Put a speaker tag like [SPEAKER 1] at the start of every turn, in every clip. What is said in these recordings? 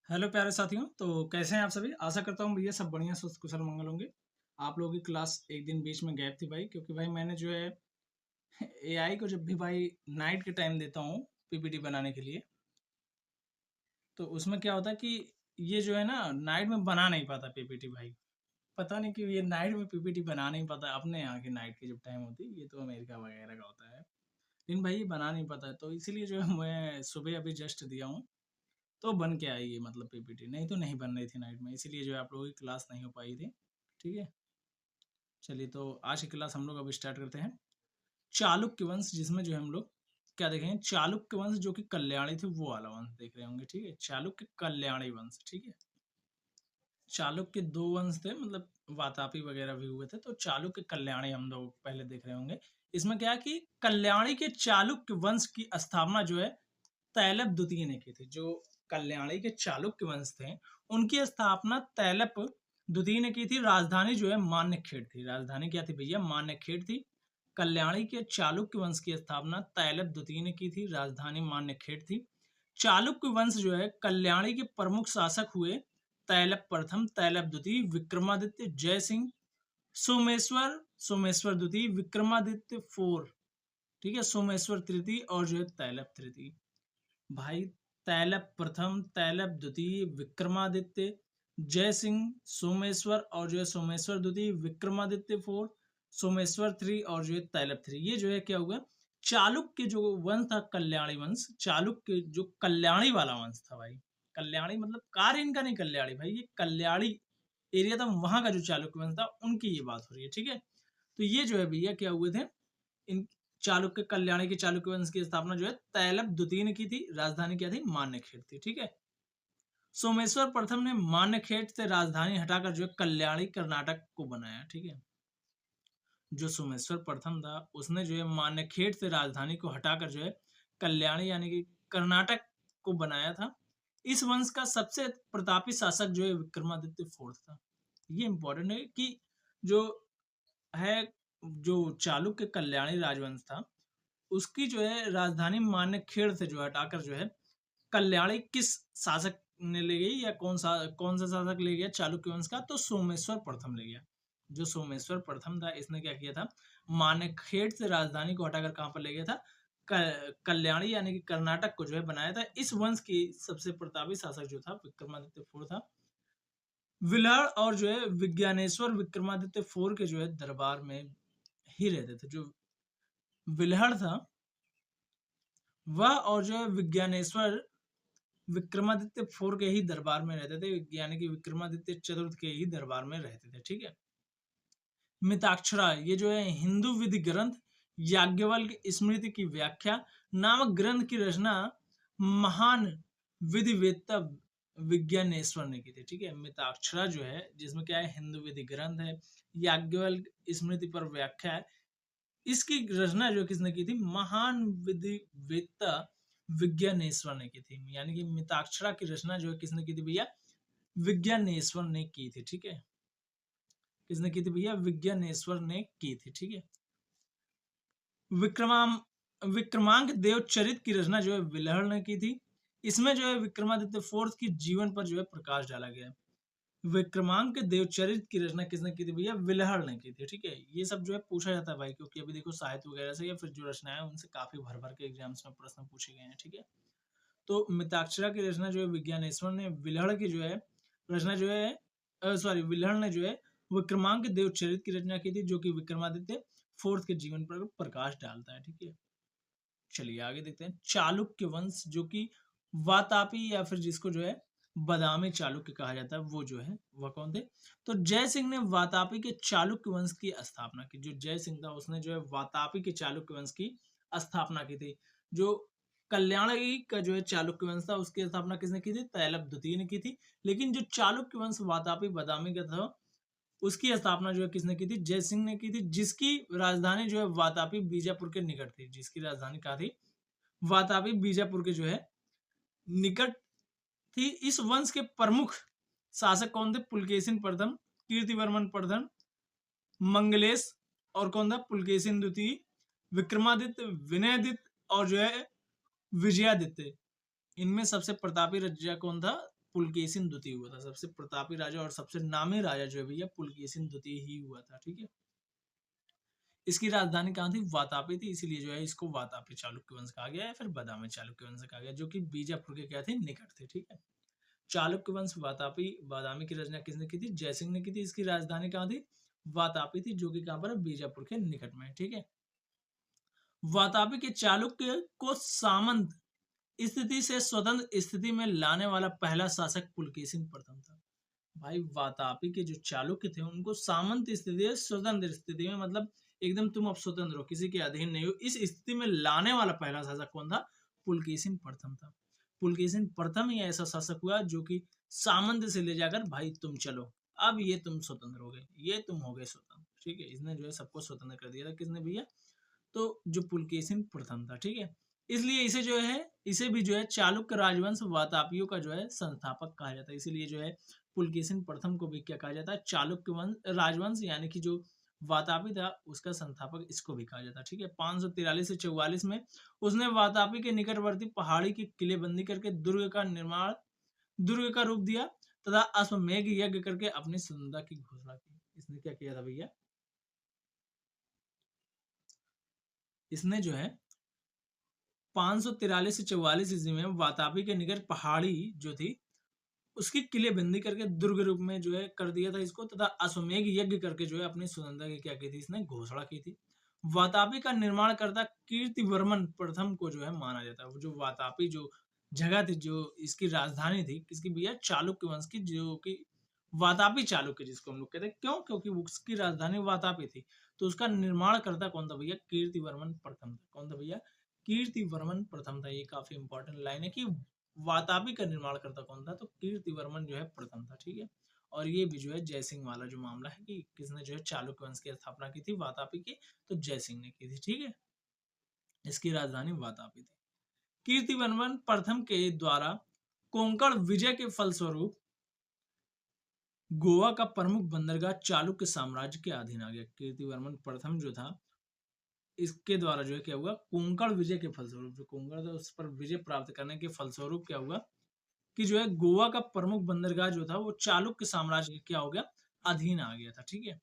[SPEAKER 1] Hello प्यारे साथियों, तो कैसे हैं आप सभी। आशा करता हूँ भैया सब बढ़िया स्वस्थ कुशल मंगल होंगे। आप लोगों की क्लास एक दिन बीच में गैप थी भाई, क्योंकि भाई मैंने जो है एआई को जब भी भाई नाइट के टाइम देता हूँ पीपीटी बनाने के लिए, तो उसमें क्या होता है कि ये जो है ना नाइट में बना नहीं पाता पीपीटी भाई। पता नहीं क्यों ये नाइट में पीपीटी बना नहीं पाता। अपने यहाँ की नाइट की जब टाइम होती है, ये तो अमेरिका वगैरह का होता है, लेकिन भाई ये बना नहीं पाता है। तो इसीलिए जो है मैं सुबह अभी जस्ट दिया हूँ, तो बन के आई ये मतलब पीपीटी, नहीं तो नहीं बन रही थी नाइट में, इसीलिए जो है आप लोगों की क्लास नहीं हो पाई थी। ठीक है, चलिए तो आज की क्लास हम लोग अब स्टार्ट करते हैं। चालुक्य वंश, जिसमें जो है हम लोग क्या देखेंगे, चालुक्य वंश जो कि कल्याणी थे वो वाला वंश देख रहे होंगे। ठीक है, चालुक्य कल्याणी वंश। ठीक है, चालुक्य दो वंश थे, मतलब वातापी वगैरह भी हुए थे, तो चालुक्य कल्याणी हम लोग पहले देख रहे होंगे। इसमें क्या है कि कल्याणी के चालुक्य वंश की स्थापना जो है तैलप द्वितीय ने की थी। जो कल्याणी के चालुक्य वंश थे, उनकी स्थापना तैलप द्वितीय ने की थी। राजधानी जो है मान्यखेड़ थी। राजधानी क्या थी भैया? मान्यखेड़ थी। कल्याणी के चालुक्य वंश की स्थापना तैलप द्वितीय ने की थी। राजधानी मान्यखेड़ थी। चालुक्य वंश जो है कल्याणी के प्रमुख शासक हुए तैलप प्रथम, तैलप द्वितीय, विक्रमादित्य, जय सिंह, सोमेश्वर, सोमेश्वर द्वितीय, विक्रमादित्य फोर। ठीक है, सोमेश्वर तृतीय और जो है तैलप तृतीय। भाई तैलप प्रथम, तैलप द्वितीय, विक्रमादित्य, जय सिंह, सोमेश्वर और जो है सोमेश्वर द्वितीय, विक्रमादित्य फोर, सोमेश्वर थ्री और जो है तैलप थ्री। ये जो है क्या हुआ, चालुक्य जो वंश था कल्याणी वंश, चालुक्य जो कल्याणी वाला वंश था भाई। कल्याणी मतलब कार्य इनका नहीं कल्याणी भाई, ये कल्याणी एरिया था, वहां का जो चालुक्य वंश था उनकी ये बात हो रही है। ठीक है, तो ये जो है भैया क्या हुए थे, इन चालुक्य कल्याणी के चालुक्य वंश की स्थापना जो है तैलप द्वितीय ने की थी। राजधानी क्या थी? मान्यखेड़ थी। ठीक है, सोमेश्वर प्रथम ने मान्यखेड़ से राजधानी हटाकर जो है कल्याणी कर्नाटक को बनाया। ठीक है, जो सोमेश्वर प्रथम था उसने जो है मान्यखेड़ से राजधानी को हटाकर जो है कल्याणी यानी कि कर्नाटक को बनाया था। इस वंश का सबसे प्रतापी शासक जो है विक्रमादित्य फोर्थ था। ये इंपॉर्टेंट है कि जो है, जो चालुक्य कल्याणी राजवंश था उसकी जो है राजधानी मान्यखेड़ से जो हटाकर जो है कल्याणी किस शासक ने ले गई, या कौन सा शासक ले गया चालुक्य वंश का? तो सोमेश्वर प्रथम ले गया। जो सोमेश्वर प्रथम था इसने क्या किया था, मानेखेड़ से राजधानी को हटाकर कहां पर ले गया था? कल्याणी यानी कि कर्नाटक को जो है बनाया था। इस वंश की सबसे प्रतापी शासक जो था विक्रमादित्य फोर था। विलहड़ और जो है विज्ञानेश्वर विक्रमादित्य फोर के जो है दरबार में ही रहते थे। जो विलहड़ था वह और जो है विज्ञानेश्वर विक्रमादित्य फोर के ही दरबार में रहते थे, यानी कि विक्रमादित्य चतुर्थ के ही दरबार में रहते थे। ठीक है, मिताक्षरा ये जो है हिंदू विधि ग्रंथ याज्ञवल्क्य स्मृति की व्याख्या नामक ग्रंथ की रचना महान विधिवेत्ता विज्ञानेश्वर ने की थी। ठीक है, मिताक्षरा जो है जिसमें क्या है, हिंदू विधि ग्रंथ है, याज्ञवल्क्य स्मृति पर व्याख्या है, इसकी रचना जो किसने की थी? महान विधिवेत्ता विज्ञानेश्वर ने की थी। यानी कि मिताक्षरा की रचना जो है किसने की थी भैया? विज्ञानेश्वर ने की थी। ठीक है, किसने की थी भैया? विज्ञानेश्वर ने की थी। ठीक है, विक्रमाम विक्रमांक देवचरित की रचना जो है विलहड़ ने की थी। इसमें जो है विक्रमादित्य फोर्थ की जीवन पर जो है प्रकाश डाला गया। विक्रमांक देवचरित की रचना किसने की थी भैया? विलहड़ ने की थी। ठीक है, ये सब जो है पूछा जाता है भाई, क्योंकि अभी देखो साहित्य वगैरह से या फिर जो रचनाएं उनसे काफी भर भर के एग्जाम्स में प्रश्न पूछे गए हैं। ठीक है, तो मिताक्षरा की रचना जो है विज्ञानेश्वर ने, विलहड़ की जो है रचना जो है सॉरी विलहड़ ने जो है विक्रमांक देवचरित की रचना की थी, जो कि विक्रमादित्य फोर्थ के जीवन पर प्रकाश डालता है। ठीक है, चलिए आगे देखते हैं। चालुक्य वंश जो कि वातापी या फिर जिसको जो है बादामी चालुक्य कहा जाता है, वो जो है वह कौन थे? तो जय सिंह ने वातापी के चालुक्य वंश की स्थापना की। जो जय सिंह था उसने जो है वातापी के चालुक्य वंश की स्थापना की थी। जो कल्याणी का जो है चालुक्य वंश था उसकी स्थापना किसने की थी? तैलप द्वितीय ने की थी। लेकिन जो चालुक्य वंश वातापी बादामी का था उसकी स्थापना जो है किसने की थी? जय सिंह ने की थी, जिसकी राजधानी जो है वातापी बीजापुर के निकट थी। जिसकी राजधानी कहाँ थी? वातापी बीजापुर के जो है निकट थी। इस वंश के प्रमुख शासक कौन थे? पुलकेशिन प्रथम, कीर्तिवर्मन प्रथम, मंगलेश और कौन था? पुलकेशिन द्वितीय, विक्रमादित्य, विनयदित्य और जो है विजयादित्य। इनमें सबसे प्रतापी राजा कौन था? पुलकेशिन द्वितीय हुआ था। सबसे प्रतापी राजा और सबसे नामी राजा जो है भैया पुलकेशिन द्वितीय ही हुआ था। ठीक है, इसकी राजधानी कहाँ थी? वातापी थी, इसीलिए जो है इसको वातापी चालुक्य वंश कहा गया है, फिर बादामी चालुक्य वंश कहा गया, जो कि बीजापुर के क्या थे? निकट थे। ठीक है, चालुक्य वंश वातापी बादामी की रचना किसने की थी? जयसिंह ने की थी। इसकी राजधानी कहाँ थी? वातापी थी, जो कि कहाँ पर है? बीजापुर के निकट में। ठीक है, वातापी के चालुक्य को सामंत स्थिति से स्वतंत्र स्थिति में लाने वाला पहला शासक पुलकेशिन प्रथम था। भाई वातापी के जो चालुक्य थे उनको सामंत स्थिति से स्वतंत्र स्थिति में, मतलब एकदम तुम अब स्वतंत्र हो, किसी के अधीन नहीं हो, इस स्थिति में लाने वाला पहला शासक कौन था? पुलकेशिन प्रथम था। पुलकेशिन प्रथम ही ऐसा शासक हुआ जो कि सामंत से ले जाकर भाई तुम चलो, अब ये तुम स्वतंत्र हो गए, ये तुम हो गए स्वतंत्र। ठीक है, इसने जो है सबको स्वतंत्र कर दिया था। किसने भैया? तो जो पुलकेशिन प्रथम था। ठीक है, इसलिए इसे जो है, इसे भी जो है चालुक्य राजवंश वातापियों का जो है संस्थापक कहा जाता है। इसीलिए जो है पुलकेशिन प्रथम को भी क्या कहा जाता है? चालुक्य वंश राजवंश, यानी कि जो वातापी था उसका संस्थापक इसको भी कहा जाता है। ठीक है, 543 से 44 में उसने वातापी के निकटवर्ती पहाड़ी की किलेबंदी करके दुर्ग का रूप दिया तथा अश्वमेघ यज्ञ करके अपनी स्वतंत्रता की घोषणा की। इसने क्या किया था भैया? इसने जो है 543 से 44 ईस्वी में वातापी के निकट पहाड़ी जो थी उसकी किलेबंदी करके दुर्ग रूप में जो है कर दिया था इसको, तथा अश्वमेघ यज्ञ करके जो है अपनी स्वतंत्रता की क्या की थी? इसने घोषणा की थी। वातापी का निर्माण करता कीर्तिवर्मन प्रथम को जो है माना जाता है। वो जो वातापी जो जगह थी, जो इसकी राजधानी थी किसकी भैया? चालुक्य वंश की, जो कि वातापी चालुक्य जिसको हम लोग कहते हैं। क्यों? क्योंकि उसकी राजधानी वातापी थी। तो उसका निर्माण करता कौन था भैया? कीर्तिवर्मन प्रथम था। कौन था भैया? कीर्तिवर्मन प्रथम था। ये काफी इंपॉर्टेंट लाइन है कि वातापी का निर्माण करता कौन था? तो कीर्तिवर्मन जो है प्रथम था। ठीक है, और ये भी जो है जयसिंह वाला जो मामला है कि किसने जो है चालुक्य वंश की स्थापना की थी वातापी की? तो जयसिंह ने की थी। ठीक है, इसकी राजधानी वातापी थी। कीर्तिवर्मन प्रथम के द्वारा कोंकण विजय के फलस्वरूप गोवा का प्रमुख बंदरगाह चालुक्य साम्राज्य के अधीन आ गया। कीर्तिवर्मन प्रथम जो था इसके द्वारा जो है क्या हुआ? कोंकण विजय के फलस्वरूप, जो कोंकण था उस पर विजय प्राप्त करने के फलस्वरूप क्या हुआ कि जो है गोवा का प्रमुख बंदरगाह जो था वो चालुक्य साम्राज्य के क्या हो गया? अधीन आ गया था। ठीक है,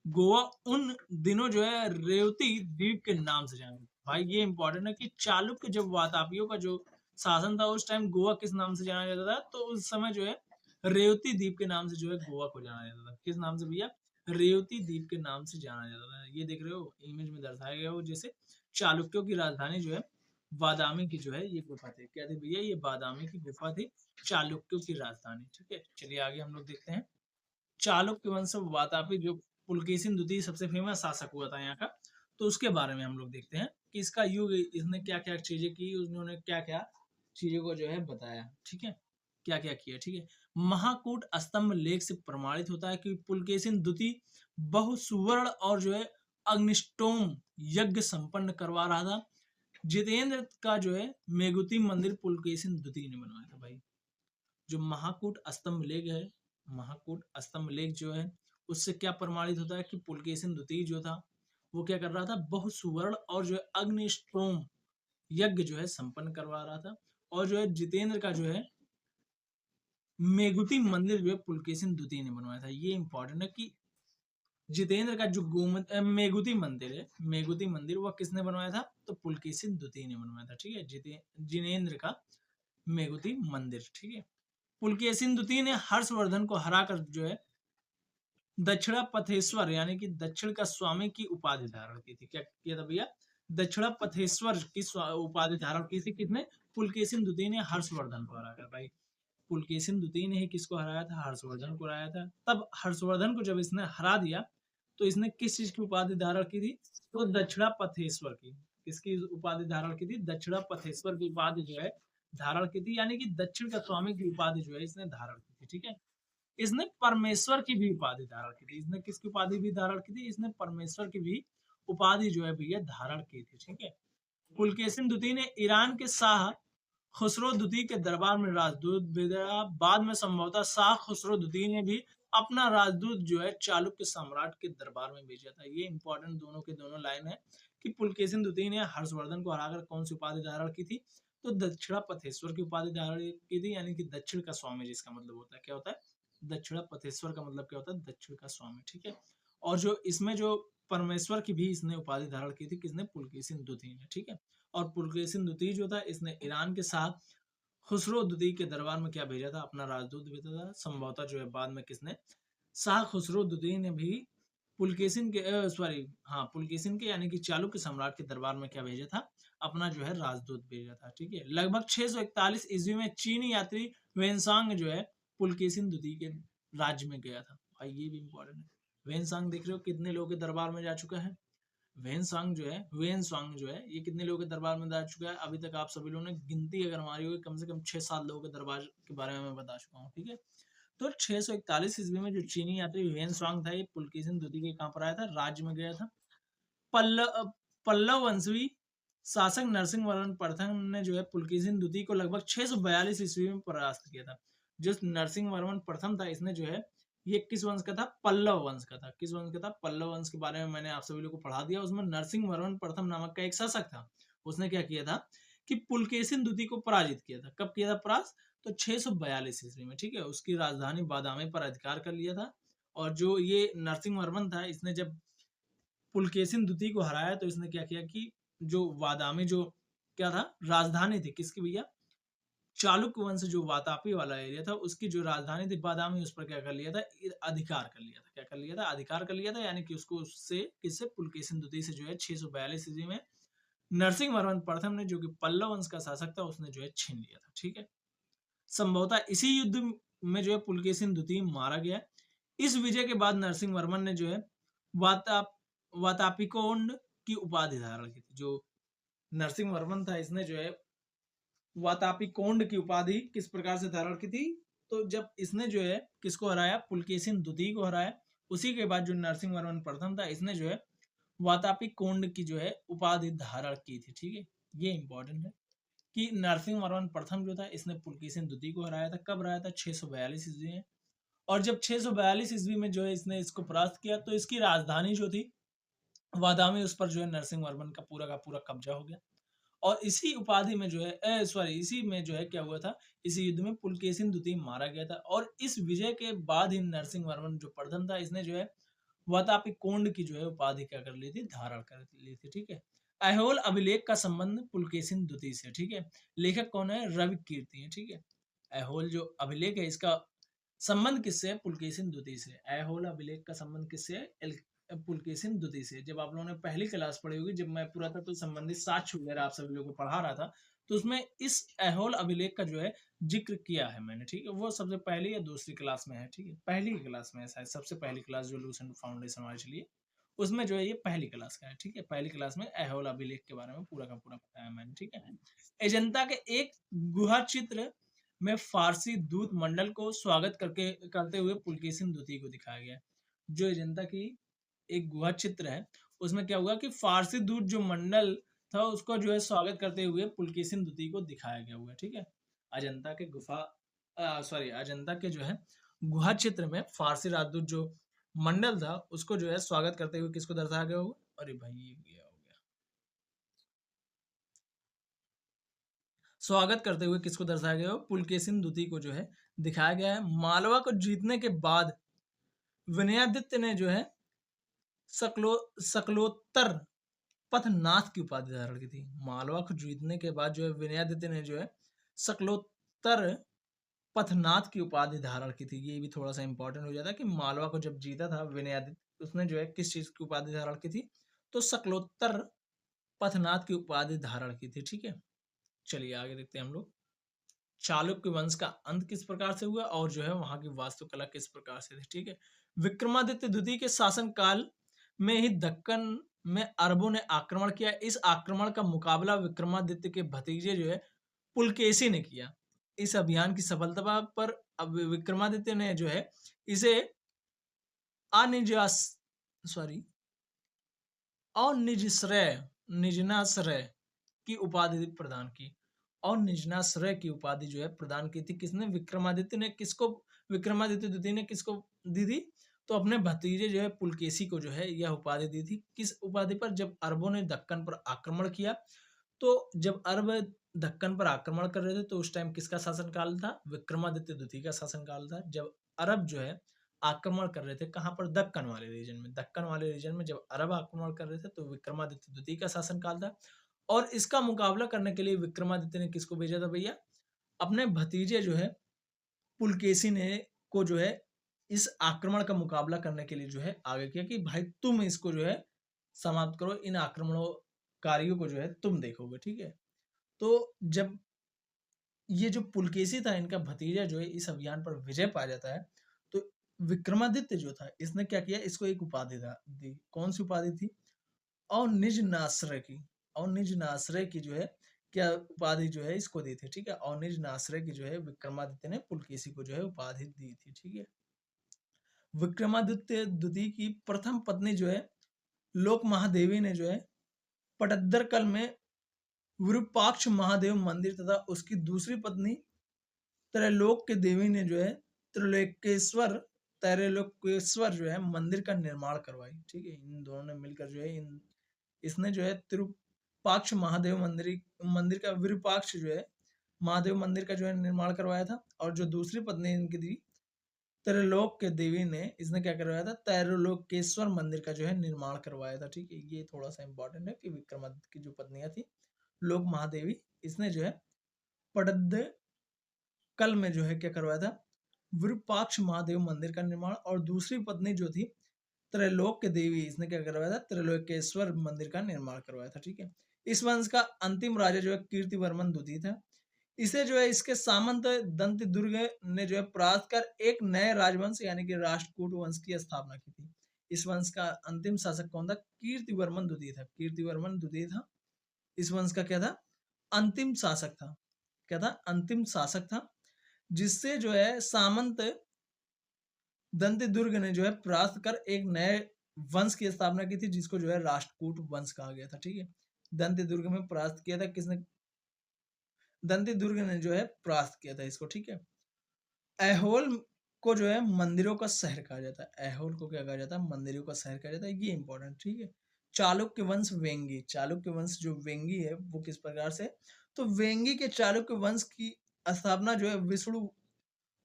[SPEAKER 1] गोवा उन दिनों जो है रेवती द्वीप के नाम से जाना। भाई ये इंपॉर्टेंट है कि चालुक्य जब वातापियों का जो शासन था उस टाइम गोवा किस नाम से जाना जाता था? तो उस समय जो है रेवती द्वीप के नाम से जो है गोवा को जाना जाता था। किस नाम से भैया? रेवती द्वीप के नाम से जाना जाता था। ये देख रहे हो इमेज में दर्शाया गया हो, जैसे चालुक्यों की राजधानी जो है बादामी की जो है ये गुफा थी। क्या थी भैया? ये बादामी की गुफा थी, चालुक्यों की राजधानी। ठीक है, चलिए आगे हम लोग देखते हैं। चालुक्य वंश वातापी जो पुलकेशिन द्वितीय सबसे फेमस शासक हुआ था यहाँ का, तो उसके बारे में हम लोग देखते हैं कि इसका युग, इसने क्या क्या चीजें की, उन्होंने क्या क्या चीजों को जो है बताया। ठीक है, क्या क्या किया। ठीक है, महाकूट स्तंभ लेख से प्रमाणित होता है कि पुलकेशिन द्वितीय बहुसुवर्ण और जो है अग्निष्टोम यज्ञ संपन्न करवा रहा था। जितेंद्र का जो है मेगुती मंदिर पुलकेशिन द्वितीय ने बनवाया था। भाई जो महाकूट स्तंभ लेख है, महाकूट स्तंभ लेख जो है उससे क्या प्रमाणित होता है कि पुलकेशिन द्वितीय जो था वो क्या कर रहा था? बहुत सुवर्ण और जो है अग्निष्टोम यज्ञ जो है संपन्न करवा रहा था। और जो है जितेंद्र का जो है मेगुती मंदिर जो है पुलकेशिन द्वितीय ने बनवाया था। ये इंपॉर्टेंट है कि जितेंद्र का जो मेगुती मंदिर है, मेगुती मंदिर वह किसने बनवाया था? तो पुलकेशिन द्वितीय ने बनवाया था। ठीक है, जिनेन्द्र का मेगुती मंदिर। ठीक है, पुलकेशिन द्वितीय ने हर्षवर्धन को हराकर जो है दक्षिणा पथेश्वर यानी कि दक्षिण का स्वामी की उपाधि धारण की थी। क्या किया था भैया? दक्षिणा पथेश्वर की उपाधि धारण की थी। किसने? पुलकेशिन द्वितीय ने हर्षवर्धन को हराकर। भाई पुलकेशिन द्वितीय ने ही किसको हराया था? हर्षवर्धन को हराया था। तब हर्षवर्धन को जब इसने हरा दिया तो इसने किस चीज की उपाधि धारण की थी? तो दक्षिणा पथेश्वर की। किसकी उपाधि धारण की थी? दक्षिणा पथेश्वर की उपाधि जो है धारण की थी, यानी कि दक्षिण का स्वामी की उपाधि जो है इसने धारण की थी। ठीक है, इसने परमेश्वर की भी उपाधि धारण की थी। इसने किसकी उपाधि भी धारण की थी? इसने परमेश्वर की भी उपाधि जो है भैया धारण की थी। ठीक है, पुलकेशिन द्वितीय ने ईरान के शाह खुसरो द्वितीय के दरबार में राजदूत भेजा। बाद में संभवतः शाह खुसरो द्वितीय ने भी अपना राजदूत जो है चालुक्य सम्राट के दरबार में भेजा था। ये इंपॉर्टेंट दोनों के दोनों लाइन है कि पुलकेशिन द्वितीय ने हर्षवर्धन को हराकर कौन सी उपाधि धारण की थी? तो दक्षिणापथेश्वर की उपाधि धारण की थी, यानी कि दक्षिण का स्वामी जिसका मतलब होता है, क्या होता है, दक्षिणापथेश्वर का मतलब क्या होता है, दक्षिण का स्वामी, ठीक है। और जो इसमें जो परमेश्वर की भी इसने उपाधि धारण की थी, किसने, पुलकेशिन द्वितीय ने, ठीक है। और पुलकेशिन द्वितीय जो था, इसने ईरान के साथ खुसरो द्वितीय के दरबार में क्या भेजा था, अपना राजदूत भेजा था। संभवतः जो है बाद में किसने, शाह खुसरो द्वितीय ने भी पुलकेशिन के पुलकेशिन के यानी कि चालुक्य सम्राट के दरबार में क्या भेजा था, अपना जो है राजदूत भेजा था, ठीक है। लगभग 641 ईस्वी में चीनी यात्री वेनसांग जो है पुलकेशिन द्वितीय के राज्य में गया था। भाई ये भी इंपॉर्टेंट है। वेनसांग देख रहे हो कितने लोगों के दरबार में जा चुका है। वेनसांग जो है ये कितने लोगों के दरबार में जा चुका है, अभी तक आप सभी लोगों ने गिनती अगर हमारी हुई, कम से कम 6-7 लोगों के दरबार के बारे में मैं बता चुका हूँ, ठीक है। तो 641 ईस्वी में जो चीनी यात्री वेनसांग था, ये पुलकेशिन द्वितीय के कहां पर आया था, राज्य में गया था। पल्लव पल्लव वंशी शासक नरसिंह वर्मन प्रथम ने जो है पुलकेशिन द्वितीय को लगभग 642 ईस्वी में परास्त किया था। जो नरसिंह वर्मन प्रथम था, इसने जो है ये किस वंश का था, पल्लव वंश का था। किस वंश का था, पल्लव वंश के बारे में मैंने आप सभी लोगों को पढ़ा दिया। उसमें नरसिंह वर्मन प्रथम नामक का एक शासक था, उसने क्या किया था कि पुलकेशिन द्वितीय को पराजित किया था। कब किया था परास्त, तो 642 ईस्वी में, ठीक है। उसकी राजधानी बादामी पर अधिकार कर लिया था। और जो ये नरसिंह वर्मन था, इसने जब पुलकेशिन द्वितीय को हराया तो इसने क्या किया कि जो वादामी जो क्या था, राजधानी थी किसकी भैया, चालुक्य वंश जो वातापी वाला एरिया था, उसकी जो राजधानी थी बादामी, उस पर क्या कर लिया था, अधिकार कर लिया था। क्या कर लिया था, अधिकार कर लिया था, यानी कि उसको उससे किससे, पुलकेशिन द्वितीय से जो है 642 ईस्वी में नरसिंह वर्मन प्रथम ने, जो कि पल्लव वंश का शासक था, उसने जो है छीन लिया था, ठीक है। संभवतः इसी युद्ध में जो है पुलकेशिन द्वितीय मारा गया। इस विजय के बाद नरसिंह वर्मन ने जो है वाता वातापिकोंड की उपाधि धारण की थी। जो नरसिंह वर्मन था, इसने जो है वातापिकोंड की उपाधि किस प्रकार से धारण की थी, तो जब इसने जो है किसको हराया, पुलकेशिन द्वितीय को हराया, उसी के बाद जो नरसिंह वर्मन प्रथम था, इसने जो है वातापिकोंड की जो है उपाधि धारण की थी, ठीक है। ये इंपॉर्टेंट है कि नरसिंह वर्मन प्रथम जो था, इसने पुलकेशिन द्वितीय को हराया था। कब हराया था, 642 ईस्वी में। और जब 642 ईस्वी में जो है इसने इसको परास्त किया, तो इसकी राजधानी जो थी वादामी, उस पर जो है नरसिंह वर्मन का पूरा कब्जा हो गया। और इसी उपाधि में जो है इसी में जो है क्या हुआ था, इसी युद्ध में पुलकेशिन द्वितीय मारा गया था। और इस विजय के बाद ही नरसिंह वर्मन जो प्रथम था, इसने जो है वातापिकोंड की जो है उपाधि क्या कर ली थी, धारण कर ली थी, ठीक है। ऐहोल अभिलेख का संबंध पुलकेशिन द्वितीय से, ठीक है। लेखक कौन है, रवि कीर्ति है, ठीक है। ऐहोल जो अभिलेख है, इसका संबंध किससे है, पुलकेशिन द्वितीय से। ऐहोल अभिलेख का संबंध किससे है, पुलकेशिन द्वितीय से। जब आप लोगों ने पहली क्लास पढ़ी होगी, जब मैं पुरातत्व संबंधित साक्ष्य वगैरह आप सभी लोगों को पढ़ा रहा था, तो उसमें इस ऐहोल अभिलेख का जो है जिक्र किया है मैंने, ठीक है। वो सबसे पहली या दूसरी क्लास में है, ठीक है, पहली क्लास में है शायद, सबसे पहली क्लास जो लूसेंट फाउंडेशन हमारी चली है, उसमें जो है ये पहली क्लास का है, ठीक है। पहली क्लास में ऐहोल अभिलेख के बारे में पूरा का पूरा बताया मैंने, ठीक है। अजंता के एक गुहा चित्र में फारसी दूत मंडल को स्वागत करते हुए पुलकेशिन द्वितीय को दिखाया गया। जो अजंता की एक गुहा चित्र है, उसमें क्या हुआ कि फारसी दूत जो मंडल था, उसको जो है स्वागत करते हुए पुलकेशिन द्वितीय को दिखाया गया हुआ है, ठीक है। अजंता के अजंता के जो है गुहा चित्र में फारसी राजदूत जो मंडल था, उसको जो है स्वागत करते हुए किसको दर्शाया गया होगा, अरे भाई ये गया हो गया, स्वागत करते हुए किसको दर्शाया गया हो, पुलकेशिन द्वितीय को जो है दिखाया गया है। मालवा को जीतने के बाद विनयादित्य ने जो है सकलोत्तर पथनाथ की उपाधि धारण की थी। मालवा को जीतने के बाद जो है विनयादित्य ने जो है सकलोत्तर पथनाथ की उपाधि धारण की थी। ये भी थोड़ा सा इंपॉर्टेंट हो जाता है कि मालवा को जब जीता था विनयादित्य, उसने जो है किस चीज की उपाधि धारण की थी, तो सकलोत्तर पथनाथ की उपाधि धारण की थी, ठीक है। चलिए आगे देखते हैं हम लोग, चालुक्य वंश का अंत किस प्रकार से हुआ और जो है वहां की वास्तुकला किस प्रकार से थी, ठीक है। विक्रमादित्य द्वितीय के शासन काल में ही दक्कन में अरबों ने आक्रमण किया। इस आक्रमण का मुकाबला विक्रमादित्य के भतीजे जो है पुलकेशी ने किया। इस अभियान की सफलता पर अब विक्रमादित्य ने जो है इसे अनिजास सॉरी निजनाश्रय की उपाधि प्रदान की। और निजनाश्रय की उपाधि जो है प्रदान की थी किसने, विक्रमादित्य ने। किसको, विक्रमादित्य द्वितीय ने किसको दी थी, तो अपने भतीजे जो है पुलकेशी को जो है यह उपाधि दी थी। किस उपाधि पर, जब अरबों ने दक्कन पर आक्रमण किया, तो जब अरब दक्कन पर आक्रमण कर रहे थे, तो उस टाइम किसका शासनकाल था? विक्रमादित्य द्वितीय का शासनकाल था। जब अरब जो है आक्रमण कर रहे थे, कहाँ पर? दक्कन वाले रीजन में। दक्कन वाले रीजन में जब अरब आक्रमण कर रहे थे, तो विक्रमादित्य द्वितीय का शासनकाल था। और इसका मुकाबला करने के लिए विक्रमादित्य ने किसको भेजा था भैया? अपने भतीजे जो है पुलकेशी ने को जो है इस आक्रमण का मुकाबला करने के लिए जो है आगे किया कि भाई तुम इसको जो है समाप्त करो, इन आक्रमणकारियों को जो है तुम देखोगे, ठीक है। तो जब ये जो पुलकेशी था, इनका भतीजा जो है इस अभियान पर विजय पा जाता है, तो विक्रमादित्य जो था इसने क्या किया, इसको एक उपाधि दी। कौन सी उपाधि थी? और निज नाश्रय की। और निज नाश्रय की जो है क्या उपाधि जो है इसको दी थी, ठीक है। और निज नाश्रय की जो है विक्रमादित्य ने पुलकेशी को जो है उपाधि दी थी, ठीक है। विक्रमादित्य द्वितीय की प्रथम पत्नी जो है लोक महादेवी ने जो है पटद्दरकल में विरूपाक्ष महादेव मंदिर तथा उसकी दूसरी पत्नी त्रैलोक के देवी ने जो है त्रिलोकेश्वर त्रैलोकेश्वर जो है मंदिर का निर्माण करवाई, ठीक है। इन दोनों ने मिलकर जो है इसने जो है तिरुपाक्ष महादेव मंदिर का विरूपाक्ष जो है महादेव मंदिर का जो है निर्माण करवाया था। और जो दूसरी पत्नी इनकी थी त्रैलोक के देवी ने, इसने क्या करवाया था? त्रैलोकेश्वर मंदिर का जो है निर्माण करवाया था, ठीक है। ये थोड़ा सा इंपॉर्टेंट है कि विक्रमादित्य की जो पत्नियां थी लोक महादेवी, इसने जो है पटद्द कल में जो है क्या करवाया था? विरूपाक्ष महादेव मंदिर का निर्माण। और दूसरी पत्नी जो थी त्रैलोक के देवी, इसने क्या करवाया था? त्रैलोकेश्वर मंदिर का निर्माण करवाया था, ठीक है। इस वंश का अंतिम राजा जो है कीर्तिवर्मन द्वितीय था। इसे जो है इसके सामंत दंतिदुर्ग ने जो है परास्त कर एक नए राजवंश यानी कि राष्ट्रकूट वंश की स्थापना की थी। इस वंश का अंतिम शासक कौन था? कीर्तिवर्मन द्वितीय था। कीर्तिवर्मन द्वितीय था इस वंश का क्या था? अंतिम शासक था। क्या था? अंतिम शासक था, जिससे जो है सामंत दंतिदुर्ग ने जो है परास्त कर एक नए वंश की स्थापना की थी, जिसको जो है राष्ट्रकूट वंश कहा गया था, ठीक है। दंतिदुर्ग में परास्त किया था किसने? दंतिदुर्ग ने जो है परास्त किया था इसको, ठीक है। ऐहोल को जो है मंदिरों का शहर कहा जाता है। ऐहोल को क्या कहा जाता है? मंदिरों का शहर कहा जाता है। ये इंपॉर्टेंट, ठीक है। चालुक्य वंश वेंगी। चालुक्य वंश जो वेंगी है वो किस प्रकार से? तो वेंगी के चालुक्य वंश की स्थापना जो है विष्णु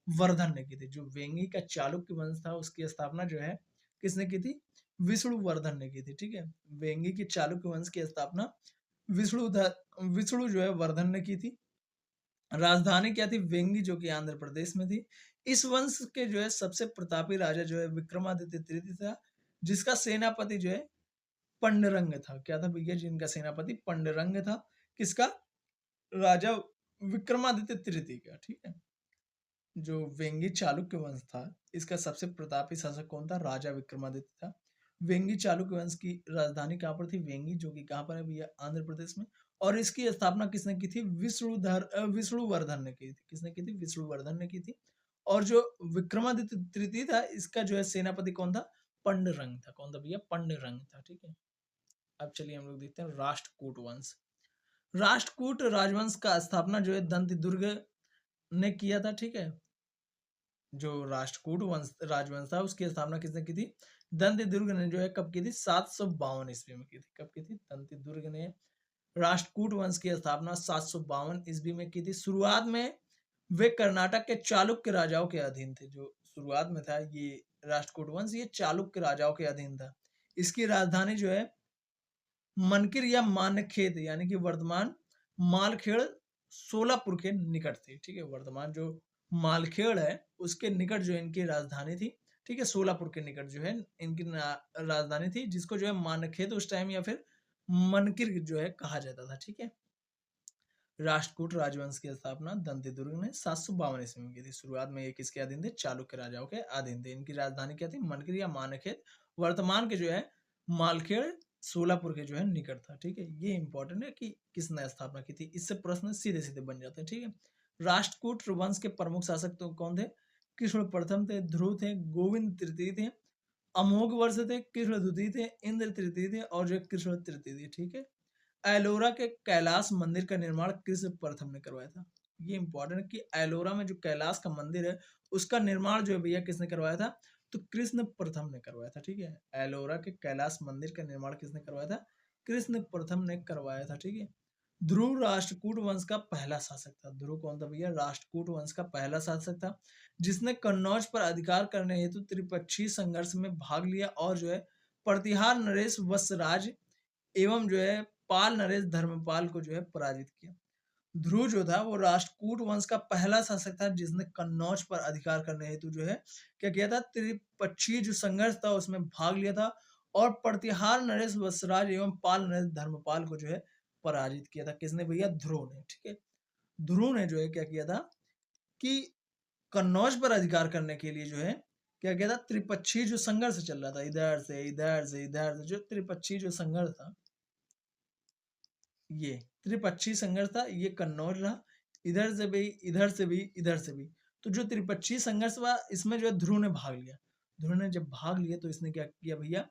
[SPEAKER 1] वर्धन ने की थी। जो वेंगी का चालुक्य वंश था उसकी स्थापना जो है किसने की थी? विष्णु वर्धन ने की थी, ठीक है। वेंगी के चालुक्य वंश की स्थापना विष्णु जो है वर्धन ने की थी। राजधानी क्या थी? वेंगी, जो कि आंध्र प्रदेश में थी। इस वंश के जो है सबसे प्रतापी राजा जो है विक्रमादित्य तृतीय था, जिसका सेनापति जो है पंडरंग था। क्या था भैया? जिनका सेनापति पंडरंग था। किसका? राजा विक्रमादित्य तृतीय का, ठीक है। जो वेंगी चालुक्य वंश था इसका सबसे प्रतापी शासक कौन था? राजा विक्रमादित्य था। वेंगी चालुक्य वंश की राजधानी कहाँ पर थी? वेंगी, जो कि कहाँ पर है भैया? आंध्र प्रदेश में। और इसकी स्थापना किसने की थी? विष्णुवर्धन ने की थी। किसने की थी? विष्णुवर्धन ने की थी। और जो विक्रमादित्य तृतीय था इसका जो है सेनापति कौन था? पंडरंग था। कौन था भैया? पंडरंग था, ठीक है। अब चलिए हम लोग देखते हैं राष्ट्रकूट वंश। राष्ट्रकूट राजवंश का स्थापना जो है दंतिदुर्ग ने किया था, ठीक है। जो राष्ट्रकूट वंश राजवंश था उसकी स्थापना किसने की थी? दंतिदुर्ग ने जो है कब की थी? 752 ईस्वी में की थी। कब की थी? दंतिदुर्ग ने राष्ट्रकूट वंश की स्थापना 752 ईस्वी में की थी। शुरुआत में वे कर्नाटक के चालुक्य राजाओं के अधीन थे। जो शुरुआत में था ये राष्ट्रकूट वंश, ये चालुक्य राजाओं के अधीन था। इसकी राजधानी जो है मनकिर या मानखेद यानी कि वर्तमान मालखेड़ सोलापुर के निकट थी, ठीक है। वर्तमान जो मालखेड़ है उसके निकट जो इनकी राजधानी थी, ठीक है। सोलापुर के निकट जो है इनकी राजधानी थी, जिसको जो है मानखेद उस टाइम या फिर मनकिर जो है कहा जाता था, ठीक है। राष्ट्रकूट राजवंश की स्थापना दंतिदुर्ग ने 752 ईस्वी में की थी। शुरुआत में ये किसके अधीन थे? चालुक्य राजाओं के अधीन थे। इनकी राजधानी क्या थी? मनकिर या मानखेद, वर्तमान के जो है मालखेड़ सोलापुर के जो है निकट था, ठीक है। ये इंपॉर्टेंट है कि किसने स्थापना की थी, इससे प्रश्न सीधे सीधे बन जाते हैं, ठीक है। राष्ट्रकूट वंश के प्रमुख शासक तो कौन थे? कृष्ण प्रथम थे, ध्रुव थे, गोविंद तृतीय थे, अमोघ वर्ष थे, कृष्ण द्वितीय थे, इंद्र तृतीय थे और जो कृष्ण तृतीय थे, ठीक है। एलोरा के कैलाश मंदिर का निर्माण कृष्ण प्रथम ने करवाया था। ये इंपॉर्टेंट है कि एलोरा में जो कैलाश का मंदिर है उसका निर्माण जो है भैया किसने करवाया था? तो कृष्ण प्रथम ने करवाया था, ठीक है। एलोरा के कैलाश मंदिर का निर्माण किसने करवाया था? कृष्ण प्रथम ने करवाया था, ठीक है। ध्रुव राष्ट्रकूट वंश का पहला शासक था। ध्रुव कौन था भैया? राष्ट्रकूट वंश का पहला शासक था, जिसने कन्नौज पर अधिकार करने हेतु त्रिपक्षीय संघर्ष में भाग लिया और जो है प्रतिहार नरेश वत्सराज एवं जो है पाल नरेश धर्मपाल को जो है पराजित किया। ध्रुव जो था वो राष्ट्रकूट वंश का पहला शासक था, जिसने कन्नौज पर अधिकार करने हेतु जो है क्या किया था, त्रिपक्षीय जो संघर्ष था उसमें भाग लिया था और प्रतिहार नरेश वत्सराज एवं पाल नरेश धर्मपाल को जो है पराजित किया था। किसने भैया? ध्रुव ने। ठीक है, ध्रुव ने जो है क्या किया था कि कन्नौज पर अधिकार करने के लिए जो है क्या किया था, त्रिपक्षीय जो संघर्ष चल रहा था, इधर से इधर से इधर से, जो त्रिपक्षीय जो संघर्ष था, ये त्रिपक्षीय संघर्ष था, ये कन्नौज रहा, इधर से भी इधर से भी इधर से भी। तो जो त्रिपक्षीय संघर्ष हुआ इसमें जो है ध्रुव ने भाग लिया। ध्रुव ने जब भाग लिया तो इसने क्या किया भैया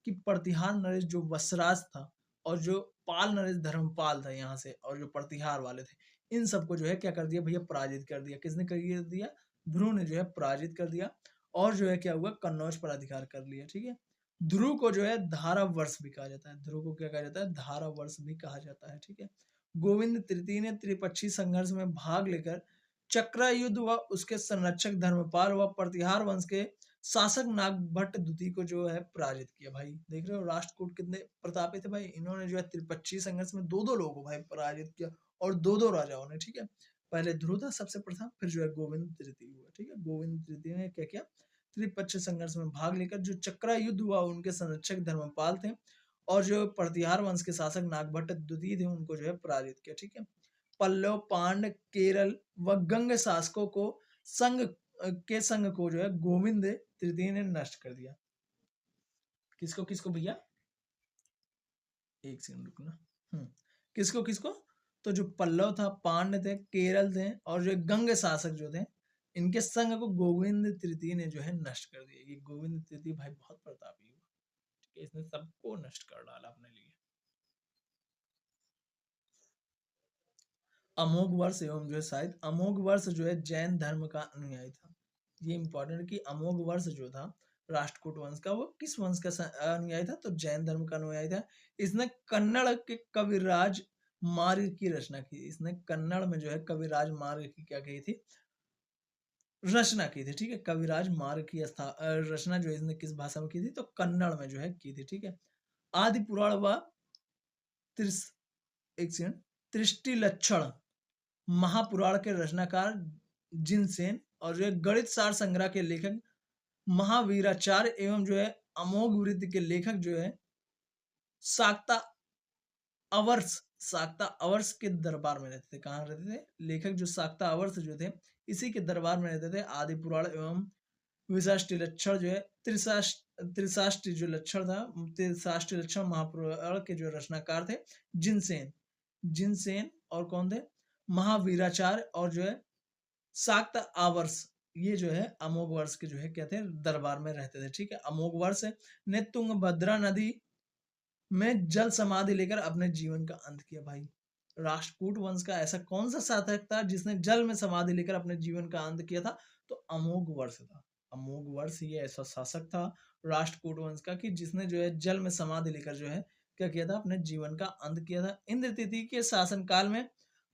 [SPEAKER 1] कि प्रतिहार नरेश जो वसराज था और जो पाल नरेश धर्मपाल था यहाँ से, और जो प्रतिहार वाले थे, इन सबको जो है क्या कर दिया भैया, पराजित कर दिया। किसने कर दिया? ध्रुव ने जो है पराजित कर दिया और जो है क्या हुआ, कन्नौज पर अधिकार कर लिया। ठीक है, ध्रुव को जो है धारा वर्ष भी कहा जाता है। ध्रुव को क्या कहा जाता है? धारा वर्ष भी कहा जाता है। ठीक है, गोविंद तृतीय ने त्रिपक्षीय संघर्ष में भाग लेकर चक्रा युद्ध व उसके संरक्षक धर्मपाल व प्रतिहार वंश के शासक नागभट्ट द्वितीय को जो है पराजित किया। भाई देख रहे हो राष्ट्रकूट कितने प्रतापी थे भाई। इन्होंने जो है त्रिपक्षीय संघर्ष में दो दो लोगों को भाई पराजित किया और दो दो राजाओं ने। ठीक है, पहले ध्रुव था सबसे प्रथम, फिर जो है गोविंद तृतीय हुआ। ठीक है, गोविंद तृतीय ने क्या किया, त्रिपक्षीय संघर्ष में भाग लेकर जो चक्रा युद्ध हुआ उनके संरक्षक धर्मपाल थे और जो प्रतिहार वंश के शासक नागभट्ट द्वितीय थे उनको जो है पराजित किया। ठीक है, पल्लव, पांड, केरल व गंग शासकों को संघ को जो है गोविंद तृतीय ने नष्ट कर दिया। किसको किसको भैया? एक सेकंड रुकना। किसको किसको? तो जो पल्लव था, पांड थे, केरल थे और जो गंग शासक जो थे, इनके संघ को गोविंद तृतीय ने जो है नष्ट कर दिया। ये गोविंद तृतीय भाई बहुत प्रतापी हुआ। ठीक है, इसने सबको नष्ट कर डाला अपने लिए। अमोघ वर्ष एवं जो है शायद अमोघ वर्ष जो है जैन धर्म का अनुयायी था। ये इंपॉर्टेंट कि अमोघ वर्ष जो था राष्ट्रकूट वंश का, वो किस वंश का अनुयायी था? तो जैन धर्म का अनुयायी था। इसने कन्नड़ के कविराज मार्ग की रचना की। इसने कन्नड़ में जो है कविराज मार्ग की क्या की थी? रचना की थी। ठीक है, कविराज मार्ग की रचना जो है इसने किस भाषा में की थी? तो कन्नड़ में जो है की थी। ठीक है, आदि पुराण व त्रिष्टि लक्षण महापुराण के रचनाकार जिनसेन और जो है गणित सार संग्रह के लेखक महावीराचार्य एवं जो है अमोघ वृत्ति के लेखक जो है साक्ता अवर्ष के दरबार में रहते थे। कहाँ रहते थे? लेखक जो साक्ता अवर्ष जो थे इसी के दरबार में रहते थे। आदि पुराण एवं विशाष्टि लक्षण जो है त्रिशाष्टि जो लक्षण था, त्रिशाष्टि लक्षण महापुराण के जो रचनाकार थे जिनसेन और कौन थे? महावीराचार्य और जो है शाक्त आवर्ष, ये जो है अमोघ वर्ष के जो है क्या थे? दरबार में रहते थे। ठीक है, अमोघ वर्ष ने तुंगभद्रा नदी में जल समाधि लेकर अपने जीवन का अंत किया। भाई राष्ट्रकूट वंश का ऐसा कौन सा शासक था जिसने जल में समाधि लेकर अपने जीवन का अंत किया था? तो अमोघ वर्ष था। अमोघ वर्ष ये ऐसा शासक था राष्ट्रकूट वंश का कि जिसने जो है जल में समाधि लेकर जो है क्या किया था? अपने जीवन का अंत किया था। इंद्र तिथि के शासन काल में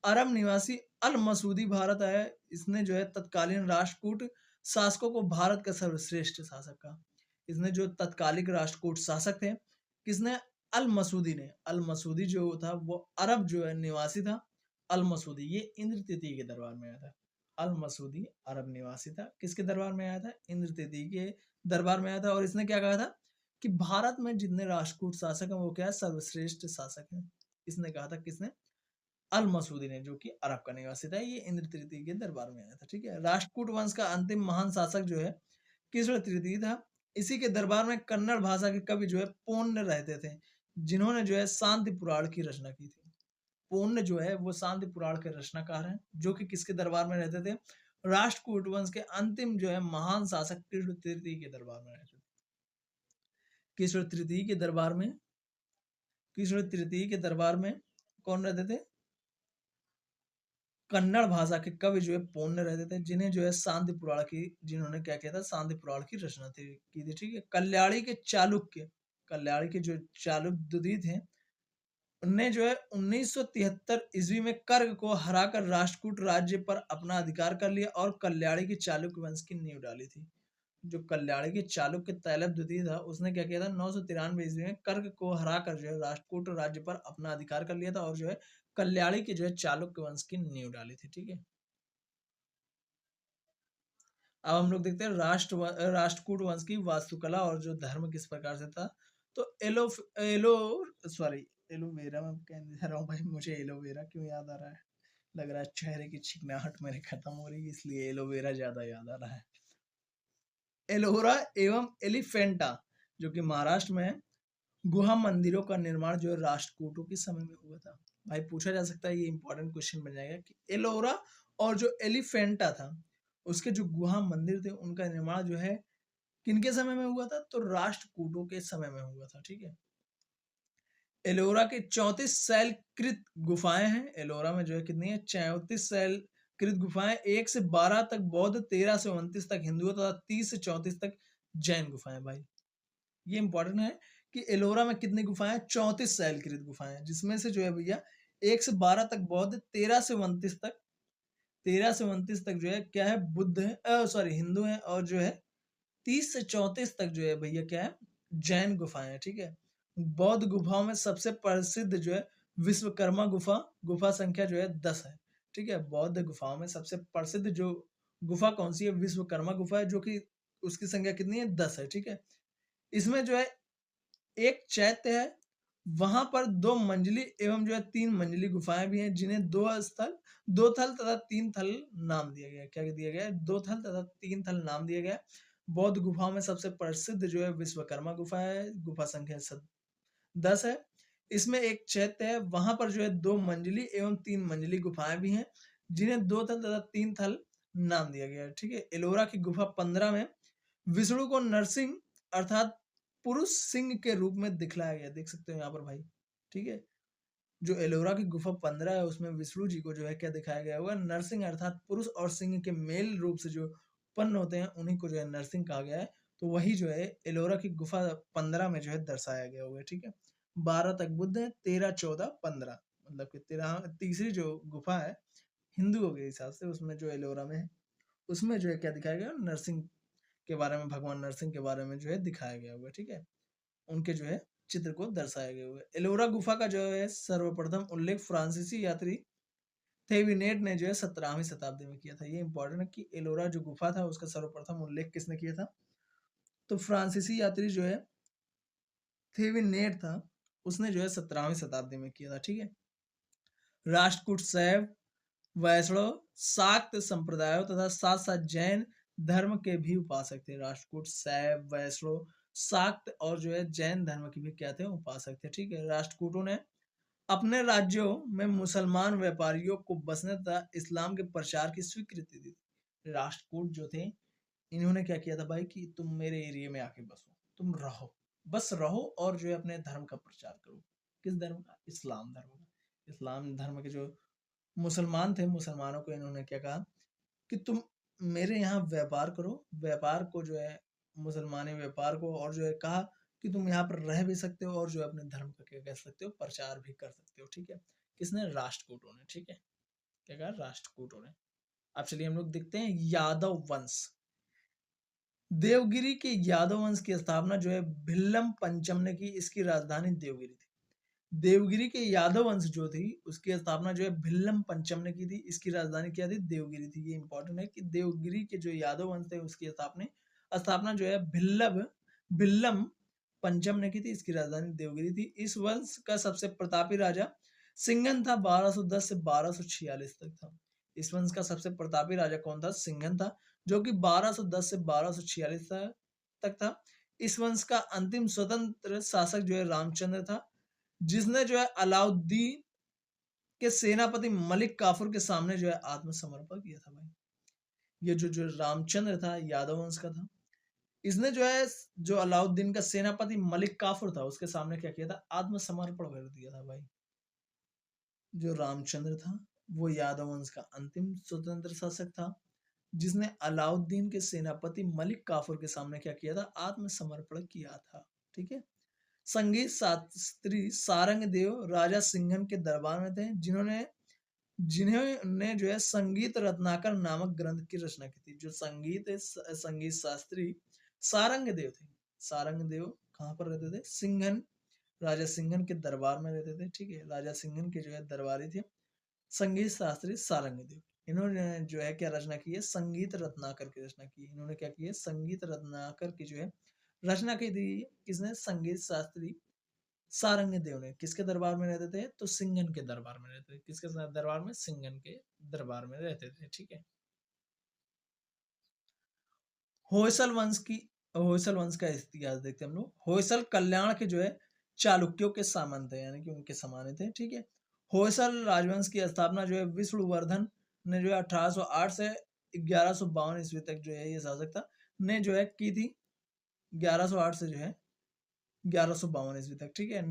[SPEAKER 1] अरब निवासी अल मसूदी भारत आया। इसने जो है तत्कालीन राष्ट्रकूट शासकों को भारत का सर्वश्रेष्ठ शासक कहा। इसने जो तत्कालिक राष्ट्रकूट शासक थे, किसने? अल मसूदी ने। अल मसूदी जो था वो अरब जो है निवासी था। अल मसूदी ये इंद्र तृतीय के दरबार में आया था। अल मसूदी अरब निवासी था। किसके दरबार में आया था? इंद्र तृतीय के दरबार में आया था। और इसने क्या कहा था कि भारत में जितने राष्ट्रकूट शासक हैं वो क्या है? सर्वश्रेष्ठ शासक हैं। इसने कहा था। किसने? अल मसूदी ने, जो कि अरब का निवासी था। ये इंद्र तृतीय के दरबार में आया था। ठीक है, राष्ट्रकूट वंश का अंतिम महान शासक जो है कृष्ण तृतीय था। इसी के दरबार में कन्नड़ भाषा के कवि जो है पोन्य रहते थे, जिन्होंने जो है शांति पुराण की रचना की थी। पोन्य जो है वो शांति पुराण के रचनाकार हैं, जो कि किसके दरबार में रहते थे? राष्ट्रकूट वंश के अंतिम जो है महान शासक कृष्ण तृतीय के दरबार में रहते थे। कृष्ण तृतीय के दरबार में कौन रहते थे? कन्नड़ भाषा के कवि जो है पोन्य रहते थे, जिन्हें जो है शांति पुराण की, जिन्होंने क्या किया था? शांति पुराण की रचना की थी। ठीक है, कल्याणी के जो चालुक्य द्वितीय थे, ने जो है 1973 ईस्वी में कर्ग को हराकर राष्ट्रकूट राज्य पर अपना अधिकार कर लिया और कल्याणी की चालुक्य वंश की नींव डाली थी। जो कल्याणी की चालुक्य तैलप द्वितीय था, उसने क्या किया था, 993 ईस्वी में कर्ग को हराकर जो है राष्ट्रकूट राज्य पर अपना अधिकार कर लिया था और जो है कल्याणी की जो है चालुक्य वंश की नींव डाली थी। ठीक है, अब हम लोग देखते हैं राष्ट्रकूट वंश की वास्तुकला और जो धर्म किस प्रकार से था। तो एलो सॉरी एलोवेरा, मैं कह रहा हूँ भाई, मुझे एलोवेरा क्यों याद आ रहा है, लग रहा है चेहरे की चिकनाहट मेरे खत्म हो रही है, इसलिए एलोवेरा ज्यादा याद आ रहा है। एलोरा एवं एलिफेंटा जो कि महाराष्ट्र में है, गुहा मंदिरों का निर्माण जो है राष्ट्रकूटों के समय में हुआ था। भाई पूछा जा सकता है, ये इंपॉर्टेंट क्वेश्चन बन जाएगा कि एलोरा और जो एलिफेंटा था, उसके जो गुहा मंदिर थे, उनका निर्माण जो है किनके समय में हुआ था, तो राष्ट्रकूटों के समय में हुआ था। ठीक है, एलोरा के 34 शैलकृत गुफाएं हैं। एलोरा में जो है कितनी है, 34 शैलकृत गुफाएं, 1 से 12 तक बौद्ध, 13 से 29 तक हिंदू तथा 30 से 34 तक जैन गुफाएं। भाई ये इंपॉर्टेंट है कि एलोरा में कितनी गुफाएं, 34 शैलकृत गुफाएं, जिसमें से जो है भैया 1 से 12 तक बौद्ध, 13 से 29 तक, 13 से 29 तक जो है क्या है, बुद्ध है, सॉरी हिंदू है, और जो है 30 से 34 तक जो है भैया क्या है, जैन गुफाएं हैं। ठीक है, बौद्ध गुफाओं में सबसे प्रसिद्ध जो है विश्वकर्मा गुफा, गुफा संख्या जो है 10 है। ठीक है, बौद्ध गुफाओं में सबसे प्रसिद्ध जो गुफा कौन सी है, विश्वकर्मा गुफा है, जो कि उसकी संख्या कितनी है, 10 है। ठीक है, इसमें जो है एक चैत्य है, वहां पर 2 मंजिली एवं जो है 3 मंजिली गुफाएं भी हैं, जिन्हें दो थल तथा 3 थल नाम दिया गया। क्या दिया गया है, 2 थल तथा 3 थल नाम दिया गया। बौद्ध गुफाओं में सबसे प्रसिद्ध जो है विश्वकर्मा गुफा है, गुफा संख्या 10 है। इसमें एक चैत्य है, वहां पर जो है 2 मंजिली एवं 3 मंजिली गुफाएं भी हैं, जिन्हें 2 थल तथा 3 थल नाम दिया गया है। ठीक है, एलोरा की गुफा 15 में विष्णु को नरसिंह अर्थात पुरुष सिंह के रूप में दिखलाया गया, देख सकते हो यहाँ पर भाई। ठीक है, जो एलोरा की गुफा 15 है, उसमें विष्णु जी को जो है क्या दिखाया गया होगा, नरसिंह अर्थात पुरुष और सिंह के मेल रूप से जो उत्पन्न होते हैं, उन्हीं को जो है नरसिंह कहा गया है। तो वही जो है एलोरा की गुफा 15 में जो है दर्शाया गया होगा। ठीक है, 12 तक बुद्ध है, 13, 14, 15, मतलब कि 13 जो गुफा है हिंदुओं के हिसाब से, उसमें जो एलोरा में है, उसमें जो है क्या दिखाया गया, नरसिंह के बारे में, भगवान नरसिंह के बारे में जो है दिखाया गया होगा। ठीक है, उनके जो है चित्र को दर्शाया गया हुआ है। एलोरा गुफा का जो है सर्वप्रथम उल्लेख फ्रांसीसी यात्री थेविनेट ने जो है 17वीं शताब्दी में किया था। ये इंपॉर्टेंट है कि एलोरा जो गुफा था, उसका सर्वप्रथम उल्लेख किसने किया था, तो फ्रांसीसी यात्री जो है थेविनेट था, उसने जो है 17वीं शताब्दी में किया था। ठीक है, राष्ट्रकूट शैव, वैष्णव, शाक्त संप्रदायों तथा साथ साथ जैन धर्म के भी उपासक थे। राष्ट्रकूट शैव, वैष्णव, शाक्त और जो है जैन धर्म के भी क्या थे, उपासक थे। ठीक है, राष्ट्रकूटों ने अपने राज्यों में मुसलमान व्यापारियों को बसने तथा इस्लाम के प्रचार की स्वीकृति दी। राष्ट्रकूट जो थे, इन्होंने क्या किया था भाई कि तुम मेरे एरिया में आके बसो, तुम रहो, बस रहो, और जो है अपने धर्म का प्रचार करो। किस धर्म का, इस्लाम धर्म का। इस्लाम धर्म के जो मुसलमान थे, मुसलमानों को इन्होंने क्या कहा कि तुम मेरे यहाँ व्यापार करो, व्यापार को जो है मुसलमानी व्यापार को, और जो है कहा कि तुम यहाँ पर रह भी सकते हो और जो है अपने धर्म का क्या कह सकते हो, प्रचार भी कर सकते हो। ठीक है, किसने, राष्ट्रकूटों ने। ठीक है, क्या कहा, राष्ट्रकूटों ने। अब चलिए हम लोग देखते हैं यादव वंश। देवगिरी के यादव वंश की स्थापना जो है भिल्लम पंचम ने की, इसकी राजधानी देवगिरी थी। देवगिरी के यादव वंश जो थी, उसकी स्थापना जो है भिल्लम पंचम ने की थी, इसकी राजधानी क्या थी, देवगिरी थी। ये इंपॉर्टेंट है कि देवगिरी के जो यादव वंश थे, उसकी स्थापना जो है भिल्लम पंचम ने की थी, इसकी राजधानी देवगिरी थी। इस वंश का सबसे प्रतापी राजा सिंघन था, 1210 से 1246 तक था। इस वंश का सबसे प्रतापी राजा कौन था, सिंघन था, जो कि 1210 से 1246 तक था। इस वंश का अंतिम स्वतंत्र शासक जो है रामचंद्र था, जिसने जो है अलाउद्दीन के सेनापति मलिक काफूर के सामने जो है आत्मसमर्पण किया था। भाई ये जो रामचंद्र था, यादव वंश का था, इसने जो है जो अलाउद्दीन का सेनापति मलिक काफूर था, उसके सामने क्या किया था, आत्मसमर्पण कर दिया था। भाई जो रामचंद्र था, वो यादव वंश का अंतिम स्वतंत्र शासक था, जिसने अलाउद्दीन के सेनापति मलिक काफूर के सामने क्या किया था, आत्मसमर्पण किया था। ठीक है,
[SPEAKER 2] संगीत शास्त्री सारंग देव राजा सिंघन के दरबार में थे, जिन्होंने जो है संगीत रत्नाकर नामक ग्रंथ की रचना की थी। जो संगीत शास्त्री सारंग देव थे। सारंग देव कहाँ पर रहते थे? सिंघन, राजा सिंघन के दरबार में रहते थे। ठीक है, राजा सिंघन के जो है दरबारी थे संगीत शास्त्री सारंग देव। इन्होंने जो है क्या रचना की है? संगीत रत्नाकर की रचना की है। इन्होंने क्या की है? संगीत रत्नाकर की जो है रचना की थी। किसने? संगीत शास्त्री सारंग देव ने। किसके दरबार में रहते थे? तो सिंघन के दरबार में रहते थे। किसके दरबार में? सिंघन के दरबार में रहते थे। ठीक है। होयसल वंश का इतिहास देखते हैं हम लोग। होयसल कल्याण के जो है चालुक्यों के सामंत है, यानी कि उनके समाने थे। ठीक है। होयसल राजवंश की स्थापना जो है विष्णुवर्धन ने जो है 1808 से 1152 ईस्वी तक जो है ये शासक था ने जो है की थी। 1108 से जो है 1152 ईस्वी तक। ठीक है।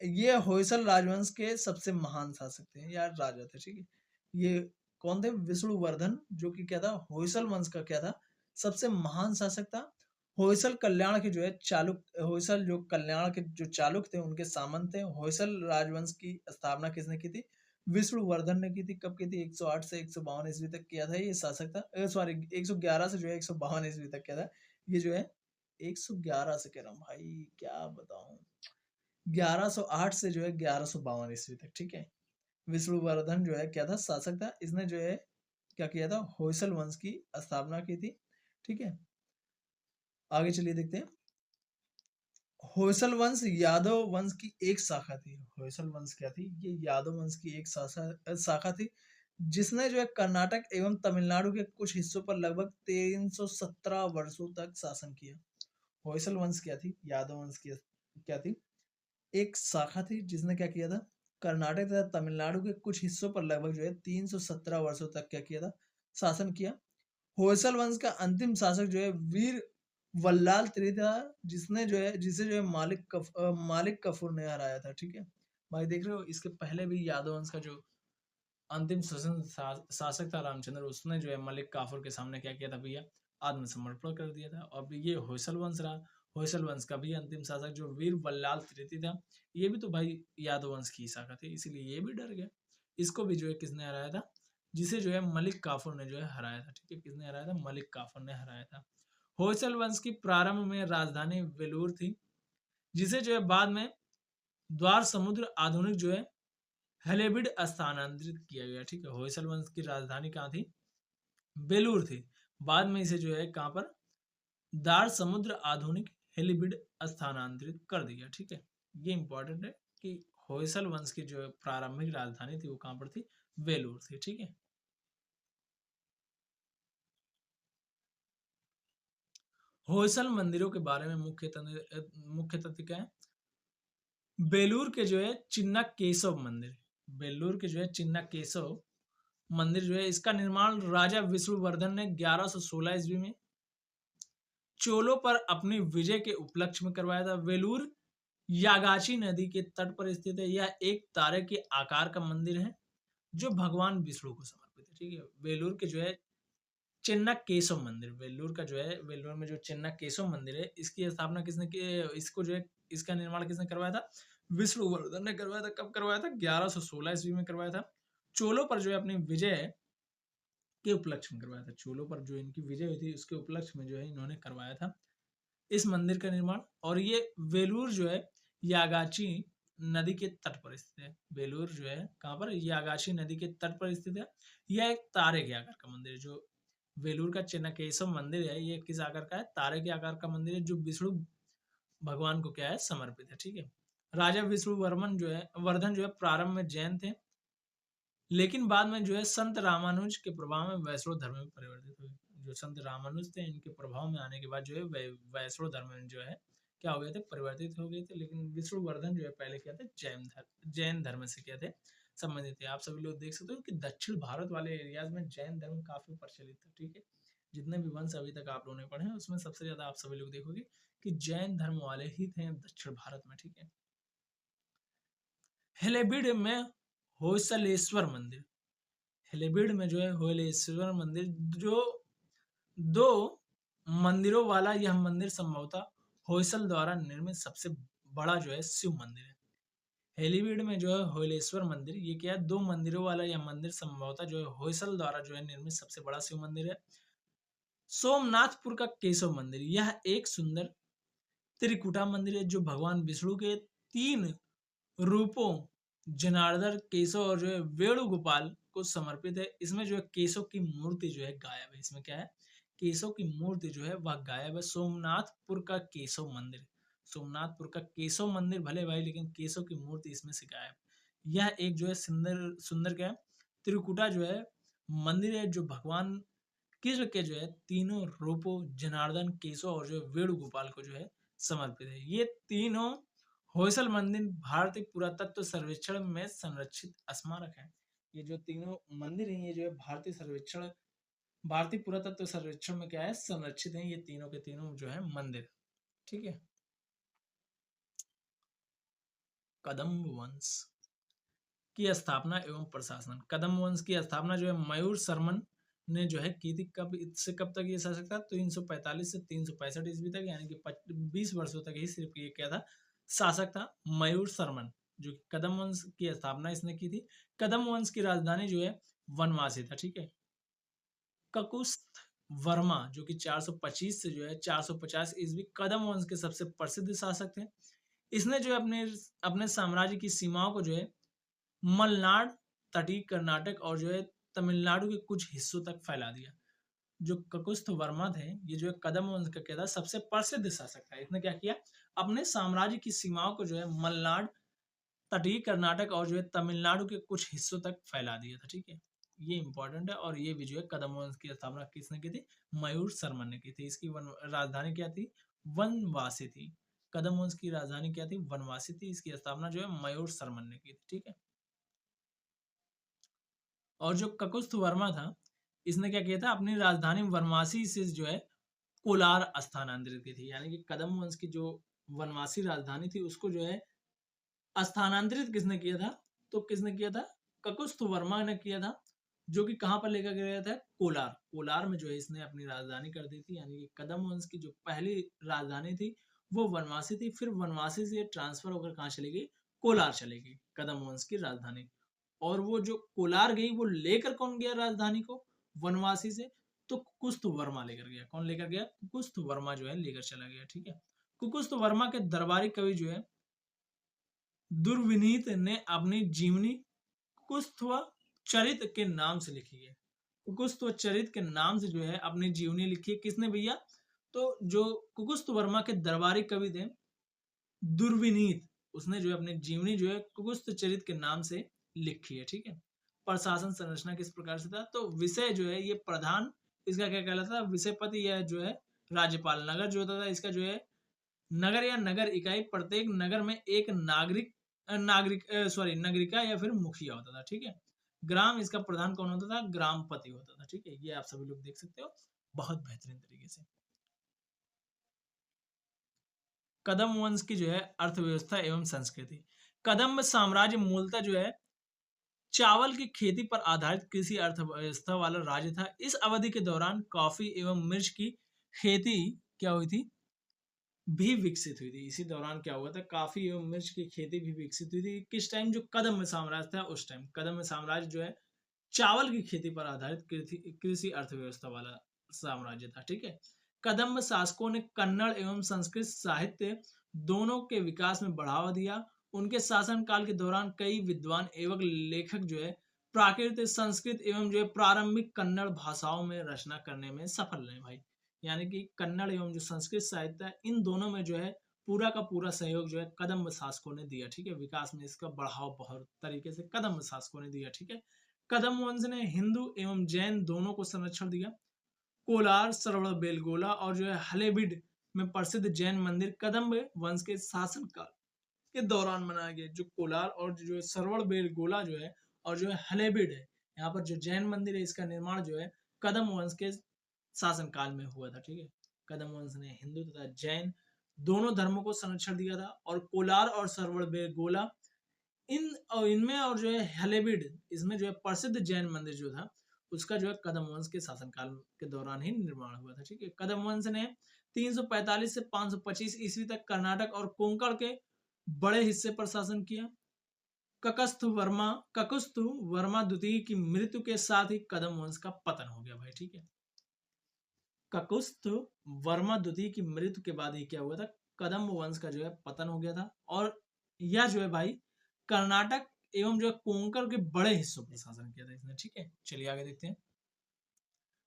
[SPEAKER 2] ये होयसल राजवंश के सबसे महान शासक थे या राजा थे। ठीक है। ये कौन थे? विष्णुवर्धन, जो कि क्या था? होयसल वंश का क्या था? सबसे महान शासक था। होयसल कल्याण के जो है होयसल जो कल्याण के जो चालुक्य थे उनके सामंत थे। होयसल राजवंश की स्थापना किसने की थी? विष्णुवर्धन ने की थी। कब की थी? 108 से 152 ईस्वी तक किया था ये शासक था। सॉरी, 111 से जो है 152 ईस्वी तक किया था। ये जो है 111 से कह रहा हूँ भाई, क्या बताऊं, 1108 से जो है 1152 ईस्वी तक। ठीक है। विष्णुवर्धन जो है क्या था? शासक था। इसने जो है क्या किया था? होयसल वंश की स्थापना की थी। ठीक है। आगे चलिए देखते हैं। होयसल वंश यादव वंश की एक शाखा थी। होयसल वंश क्या थी? ये यादव वंश की एक शाखा थी, जिसने जो है कर्नाटक एवं तमिलनाडु के कुछ हिस्सों पर लगभग 317 वर्षों तक शासन किया। होयसल वंश क्या थी? यादव वंश की क्या थी? एक शाखा थी जिसने क्या किया था? कर्नाटक तथा तमिलनाडु के कुछ हिस्सों पर लगभग जो है 317 वर्षों तक क्या किया था? शासन किया। होयसल वंश का अंतिम शासक जो है वीर वल्लाल तृतीय था, जिसे जो है मालिक कफूर ने हराया था। ठीक है भाई, देख रहे हो इसके पहले भी यादव वंश का जो अंतिम शासक था रामचंद्र, उसने जो है मलिक काफूर के सामने क्या किया था भैया? आत्मसमर्पण कर दिया था। और ये होयसल वंश रहा। होयसल वंश का भी अंतिम शासक जो वीर बल्लाल तृतीय था, ये भी तो भाई यादव वंश की शाखा थी, इसीलिए ये भी डर गया। इसको भी जो है किसने हराया था? जिसे जो है मलिक काफूर ने जो है हराया था। ठीक है, किसने हराया था? मलिक काफूर ने हराया था। होयसल वंश की प्रारंभ में राजधानी वेलूर थी, जिसे जो है बाद में द्वार समुद्र आधुनिक जो है हेलेबिड स्थानांतरित किया गया। ठीक है। होयसल वंश की राजधानी कहाँ थी? बेलूर थी। बाद में इसे जो है कहाँ पर? दार समुद्र आधुनिक हेलिबिड स्थानांतरित कर दिया। ठीक है, ये इंपॉर्टेंट है कि होयसल वंश की जो प्रारंभिक राजधानी थी वो कहाँ पर थी? वेलूर थी। ठीक है। होयसल मंदिरों के बारे में मुख्य तथ्य क्या है? बेलूर के जो है चिन्ना केशव मंदिर, बेलूर के जो है चिन्ना केशव मंदिर जो है इसका निर्माण राजा विष्णुवर्धन ने 1116 ईस्वी में चोलों पर अपनी विजय के उपलक्ष्य में करवाया था। वेलूर यागाची नदी के तट पर स्थित है। यह एक तारे के आकार का मंदिर है जो भगवान विष्णु को समर्पित है। ठीक है। वेलूर के जो है चिन्ना केशव मंदिर, वेलूर का जो है वेलूर में जो चिन्ना केशव मंदिर है, इसकी स्थापना किसने की? इसको जो है इसका निर्माण किसने करवाया था? विष्णुवर्धन ने करवाया था। कब करवाया था? 1116 ईस्वी में करवाया था। चोलों पर जो है अपनी विजय के उपलक्ष्य में करवाया था। चोलों पर जो इनकी विजय हुई थी उसके उपलक्ष्य में जो है इन्होंने करवाया था इस मंदिर का निर्माण। और ये वेलूर जो है यागाची नदी के तट पर स्थित है। वेलूर जो है कहाँ पर? यागाची नदी के तट पर स्थित है। यह एक तारे के आकार का मंदिर है। जो वेलूर का चिन्नकेशव मंदिर है, ये किस आकार का है? तारे के आकार का मंदिर है, जो विष्णु भगवान को क्या है? समर्पित है। ठीक है। राजा विष्णुवर्मन जो है वर्धन जो है प्रारंभ में जैन थे, लेकिन बाद में जो है संत रामानुज के प्रभाव में वैष्णव धर्म में परिवर्तित हुए। जो संत रामानुज थे, इनके प्रभाव में आने के बाद जो है वैष्णव धर्म में जो है क्या हो गए थे? परिवर्तित हो गए थे। लेकिन विष्णुवर्धन जो है पहले क्या थे? जैन धर्म से क्या थे? संबंधित थे। आप सभी लोग देख सकते हो कि दक्षिण भारत वाले एरियाज में जैन धर्म काफी प्रचलित है। ठीक है। जितने भी वंश अभी तक आप लोगों ने पढ़े हैं उसमें सबसे ज्यादा आप सभी लोग देखोगे कि जैन धर्म वाले ही थे दक्षिण भारत में। ठीक है। हेलेबिड में होयसलेश्वर मंदिर, हेलेबिड में जो है होयलेश्वर मंदिर, जो दो मंदिरों वाला यह मंदिर संभवतः होयसल द्वारा निर्मित सबसे
[SPEAKER 1] बड़ा जो है शिव मंदिर है। हेलीबीड में जो है होयलेश्वर मंदिर, ये क्या है, 2 मंदिरों वाला यह मंदिर संभवतः जो है होयसल द्वारा जो है निर्मित सबसे बड़ा शिव मंदिर है। सोमनाथपुर का केशव मंदिर, यह एक सुंदर त्रिकुटा मंदिर है जो भगवान विष्णु के 3 रूपों जनार्दन, केशव और जो है वेणुगोपाल को समर्पित है। इसमें जो है केशव की मूर्ति जो है गायब है। इसमें क्या है, केशव की मूर्ति जो है वह गायब है। सोमनाथपुर का केशव मंदिर, सोमनाथपुर का केशव मंदिर भले भाई, लेकिन केशव की मूर्ति इसमें से गायब। यह एक जो है सुंदर सुंदर क्या है, त्रिकुटा जो है मंदिर है जो भगवान कृष्ण के जो है तीनों रूपों जनार्दन, केशव और जो वेणुगोपाल को जो है समर्पित है। ये तीनों होयसल मंदिर भारतीय पुरातत्व सर्वेक्षण में संरक्षित स्मारक है। ये जो तीनों मंदिर हैं, ये जो है भारतीय पुरातत्व सर्वेक्षण में क्या है, संरक्षित हैं, ये तीनों के तीनों जो है मंदिर। ठीक है। कदम्ब वंश की स्थापना एवं प्रशासन, कदम्ब वंश की स्थापना जो है मयूर शर्मन ने जो है की थी। कब से कब तक ये शासक था, 345 से 365 ईस्वी तक, यानी कि 20 वर्षों तक ही सिर्फ ये क्या था, शासक था मयूर शर्मन, जो कदम्ब वंश की स्थापना इसने की थी। कदम्ब वंश की राजधानी जो है वनवासी था। ठीक है। ककुस्थ वर्मा जो कि 425 से जो है 450 ईस्वी कदम्ब वंश के सबसे प्रसिद्ध शासक थे। इसने जो है अपने अपने साम्राज्य की सीमाओं को जो है मलनाड, तटीय कर्नाटक और जो है तमिलनाडु के कुछ हिस्सों तक फैला दिया। जो ककुस्थ वर्मा थे, ये जो है कदम्ब वंश का क्या था, सबसे प्रसिद्ध शासक था। इसने क्या किया, अपने साम्राज्य की सीमाओं को जो है मलनाड, तटीय कर्नाटक और जो है तमिलनाडु के कुछ हिस्सों तक फैला दिया था। ठीक है, ये इंपॉर्टेंट है। और ये भी जो है कदम्ब वंश की स्थापना किसने की थी, मयूर शर्मा ने की थी। इसकी राजधानी क्या थी, वनवासी थी। कदम्ब वंश की राजधानी क्या थी, वनवासी थी। इसकी स्थापना जो है मयूर शर्मा ने की थी। ठीक है। और जो ककुस्थ वर्मा था, इसने क्या किया था, अपनी राजधानी वनवासी से जो है कोलार स्थानांतरित की थी। यानी कि कदम्ब वंश की जो वनवासी राजधानी थी उसको जो है स्थानांतरित किसने किया था, तो किसने किया था, ककुस्थ वर्मा ने किया था, जो कि कहां पर लेकर गया था, कोलार। कोलार में जो है इसने अपनी राजधानी कर दी थी। यानी कि कदम्ब वंश की जो पहली राजधानी थी वो वनवासी थी, फिर वनवासी से ट्रांसफर होकर कहां चली गई, कोलार चली गई कदम्ब वंश की राजधानी। और वो जो कोलार गई वो लेकर कौन गया राजधानी को वनवासी से, तो कुकुस्थ वर्मा लेकर गया। कौन लेकर गया, कुकुस्थ वर्मा जो है लेकर चला गया। ठीक है। कुकुस्थ वर्मा के दरबारी कवि जो है दुर्विनीत ने अपनी जीवनी कुकुस्थ चरित के नाम से लिखी है। कुकुस्थ चरित के नाम से जो है अपनी जीवनी लिखी है। किसने भैया, तो जो कुकुस्थ वर्मा के दरबारी कवि थे दुर्विनीत, उसने जो है अपनी जीवनी जो है कुकुस्थ चरित के नाम से लिखी है। ठीक है। प्रशासन संरचना किस प्रकार से था, तो विषय जो है ये प्रधान, इसका क्या कहलाता था, विषय पति, यह जो है राज्यपाल। नगर जो होता था इसका जो है नगर या नगर इकाई, प्रत्येक नगर में एक नगरिका या फिर मुखिया होता था। ठीक है। ग्राम, इसका प्रधान कौन होता था, ग्रामपति होता था। ठीक है, ये आप सभी लोग देख सकते हो बहुत बेहतरीन तरीके से। कदम्ब वंश की जो है अर्थव्यवस्था एवं संस्कृति, कदम्ब साम्राज्य मूलतः जो है चावल की खेती पर आधारित कृषि अर्थव्यवस्था वाला राज्य था। इस अवधि के दौरान कॉफी एवं मिर्च की खेती क्या हुई थी, भी विकसित हुई थी। इसी दौरान क्या हुआ था, काफी एवं मिर्च की खेती भी विकसित हुई थी। किस टाइम, जो कदम्ब साम्राज्य था उस टाइम। कदम्ब साम्राज्य जो है चावल की खेती पर आधारित कृषि अर्थव्यवस्था वाला साम्राज्य था। ठीक है। कदम्ब शासकों ने कन्नड़ एवं संस्कृत साहित्य दोनों के विकास में बढ़ावा दिया। उनके शासनकाल के दौरान कई विद्वान एवं लेखक जो है प्राकृत, संस्कृत एवं जो है प्रारंभिक कन्नड़ भाषाओं में रचना करने में सफल रहे भाई। यानी कि कन्नड़ एवं जो संस्कृत साहित्य है, इन दोनों में जो है पूरा का पूरा सहयोग जो है कदम्ब शासकों ने दिया। ठीक है। विकास में इसका बढ़ावा बहुत तरीके से कदम्ब शासकों ने दिया। ठीक है। कदम्ब वंश ने हिंदू एवं जैन दोनों को संरक्षण दिया। कोलार, सरवण बेलगोला और जो है हलेबीड में प्रसिद्ध जैन मंदिर कदम्ब वंश के शासनकाल के दौरान बनाया गया। जो कोलार और जो सरवण बेलगोला जो है और जो है हलेबीड है, यहाँ पर जो जैन मंदिर है, इसका निर्माण जो है कदम्ब वंश के शासनकाल में हुआ था। ठीक है। कदम्ब वंश ने हिंदू तथा जैन दोनों धर्मों को संरक्षण दिया था। और कोलार और सरवण बेलगोला इनमें और जो है हलेबीड, इसमें जो है प्रसिद्ध जैन मंदिर जो था उसका जो है कदम्ब वंश के शासनकाल के दौरान ही निर्माण हुआ था। ठीक है। कदम्ब वंश ने 345 से 525 ईस्वी तक कर्नाटक और कोंकण के बड़े हिस्से पर शासन किया। ककुस्थु वर्मा द्वितीय की मृत्यु के साथ ही कदम वंश का पतन हो गया भाई, ठीक है। ककुस्थ वर्मा द्वितीय की मृत्यु के बाद ही क्या हुआ था, कदम्ब वंश का जो है पतन हो गया था। और यह जो है भाई कर्नाटक एवं जो है कोंकण के बड़े हिस्सों पर शासन किया था इसने, ठीक है। चलिए आगे देखते हैं।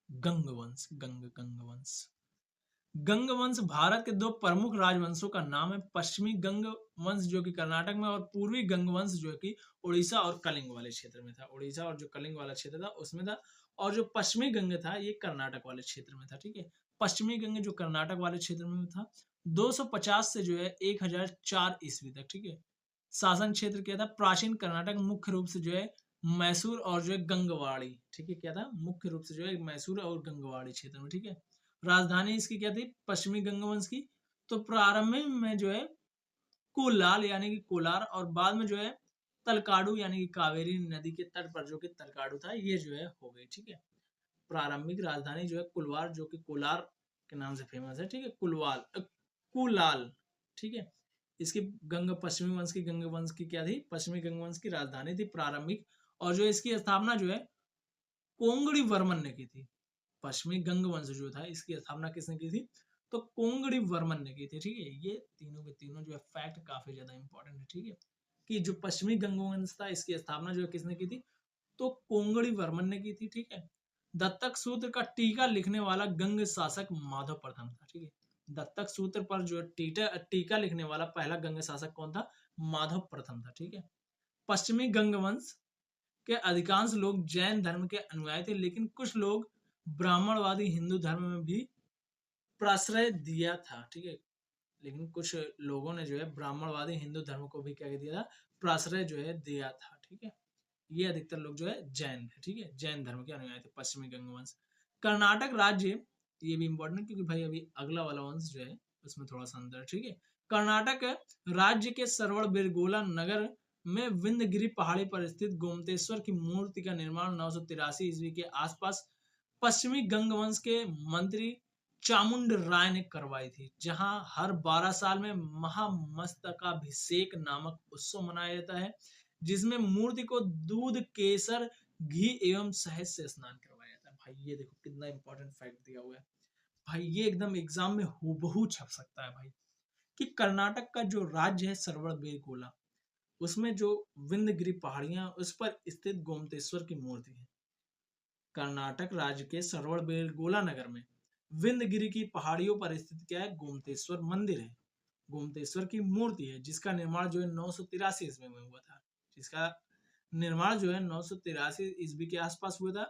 [SPEAKER 1] गंग वंश, गंग वंश। गंग वंश भारत के दो प्रमुख राजवंशों का नाम है। पश्चिमी गंग वंश जो कि कर्नाटक में, और पूर्वी गंग वंश जो कि उड़ीसा और कलिंग वाले क्षेत्र में था। उड़ीसा और जो कलिंग वाला क्षेत्र था उसमें था। और जो पश्चिमी गंग था ये कर्नाटक वाले क्षेत्र में था, ठीक है। पश्चिमी गंग जो कर्नाटक वाले क्षेत्र में था 250 से जो है 1004 ईस्वी तक, ठीक है। शासन क्षेत्र क्या था, प्राचीन कर्नाटक मुख्य रूप से जो है मैसूर और जो है गंगवाड़ी, ठीक है। क्या था, मुख्य रूप से जो है मैसूर और गंगवाड़ी क्षेत्र में, ठीक है। राजधानी इसकी क्या थी, पश्चिमी गंगवंश की। तो प्रारंभ में जो है कोलाल यानी कि कोलार, और बाद में जो है तलकाडू यानी कि कावेरी नदी के तट पर जो कि तलकाडू था ये जो है हो गई, ठीक है। प्रारंभिक राजधानी जो है कुलवार जो कि कोलार के नाम से फेमस है, ठीक है। कुलाल, ठीक है। इसकी पश्चिमी वंश की गंग वंश की क्या थी, पश्चिमी गंग वंश की राजधानी थी प्रारंभिक। और जो इसकी स्थापना जो है कोंगड़ी वर्मन ने की थी। पश्चिमी गंग वंश जो था इसकी स्थापना किसने की थी, तो कोंगड़ी वर्मन ने की थी, ठीक है। ये तीनों के तीनों जो है फैक्ट काफी ज्यादा इंपॉर्टेंट है, ठीक है। कि जो पश्चिमी गंग वंश था इसकी स्थापना जो है किसने की थी, तो कोंगड़ी वर्मन ने की थी, ठीक है। दत्तक सूत्र का टीका लिखने वाला गंग शासक माधव प्रथम था, ठीक है। दत्तक सूत्र पर जो टीका लिखने वाला पहला गंग शासक कौन था, माधव प्रथम था, ठीक है। पश्चिमी गंग वंश के अधिकांश लोग जैन धर्म के अनुयायी थे, लेकिन कुछ लोग ब्राह्मणवादी हिंदू धर्म में भी प्रश्रय दिया था, ठीक है। लेकिन कुछ लोगों ने जो है ब्राह्मणवादी हिंदू धर्म को भी क्या दिया था, प्रश्रय जो है दिया था, ठीक है। ये अधिकतर लोग जो है जैन थे, ठीक है, जैन धर्म के अनुयायी थे पश्चिमी गंग वंश। कर्नाटक राज्य, ये भी इंपॉर्टेंट क्योंकि भाई अभी अगला वाला वंश जो है उसमें थोड़ा सा अंतर, ठीक है। कर्नाटक राज्य के सरवण बेरगोला नगर में विंध्यगिरी पहाड़ी पर स्थित गोमतेश्वर की मूर्ति का निर्माण 983 ईस्वी के आसपास पश्चिमी गंग वंश के मंत्री चामुंड राय ने करवाई थी, जहां हर 12 साल में महामस्तकाभिषेक नामक उत्सव मनाया जाता है, जिसमें मूर्ति को दूध, केसर, घी एवं शहद से स्नान करवाया जाता है। भाई ये देखो कितना इंपॉर्टेंट फैक्ट दिया हुआ है भाई, ये एकदम एग्जाम में हूबहू छप सकता है भाई। कि कर्नाटक का जो राज्य है सरवण बेलगोला, उसमें जो विंध्यगिरी पहाड़ियां उस पर स्थित गोमतेश्वर की मूर्ति है। कर्नाटक राज्य के सरवण बेलगोला नगर में विंध्यगिरी की पहाड़ियों पर स्थित क्या है, गोमतेश्वर मंदिर है। गोमतेश्वर की मूर्ति है जिसका निर्माण जो है 983 ईस्वी में हुआ था। जिसका निर्माण जो है 983 ईस्वी के आसपास हुआ था।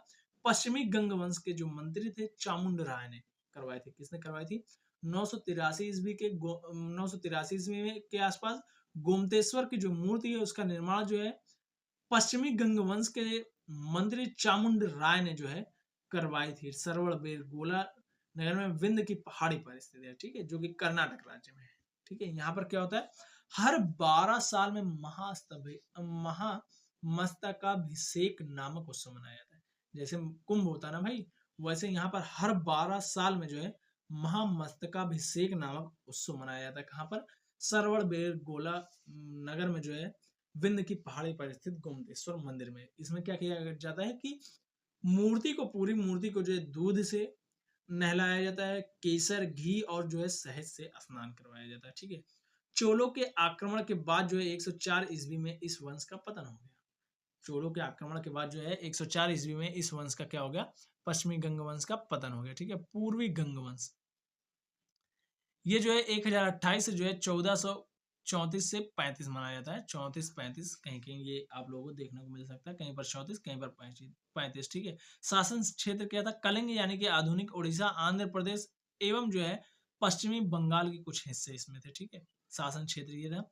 [SPEAKER 1] पश्चिमी गंग वंश के जो मंत्री थे चामुंड राय ने करवाई थी। किसने करवाई थी, 983 ईस्वी के 983 ईस्वी के आसपास गोमतेश्वर की जो मूर्ति है उसका निर्माण जो है पश्चिमी गंग वंश के मंत्री चामुंड राय ने जो है करवाई थी। सरवण बेलगोला नगर में विंध्य की पहाड़ी पर स्थित है, ठीक है, जो कि कर्नाटक राज्य में है, ठीक है। यहाँ पर क्या होता है, हर 12 साल में महामस्तकाभिषेक नामक उत्सव मनाया जाता है। जैसे कुंभ होता है ना भाई, वैसे यहाँ पर हर 12 साल में जो है महामस्तकाभिषेक नामक उत्सव मनाया जाता है। कहाँ पर, सरवण बेलगोला नगर में जो है विंध्य की पहाड़ी पर स्थित गोमतेश्वर मंदिर में। इसमें क्या किया जाता है कि मूर्ति को, पूरी मूर्ति को जो है दूध से नहलाया जाता है, केसर, घी और जो है शहद से स्नान करवाया जाता है, ठीक है। चोलों के आक्रमण के बाद जो है 104 ईस्वी में इस वंश का पतन हो गया। चोलों के आक्रमण के बाद जो है 104 ईस्वी में इस वंश का क्या हो गया, पश्चिमी गंग वंश का पतन हो गया, ठीक है। पूर्वी गंग वंश ये जो है 1028 से जो है 1434 से 35 मनाया जाता है। 34-35 कहीं कहीं ये आप लोगों को देखने को मिल सकता है, कहीं पर 34 कहीं पर 35, ठीक है। शासन क्षेत्र क्या था, कलिंग यानी कि आधुनिक उड़ीसा, आंध्र प्रदेश एवं जो है पश्चिमी बंगाल के कुछ हिस्से इसमें थे, ठीक है। शासन क्षेत्र ये था।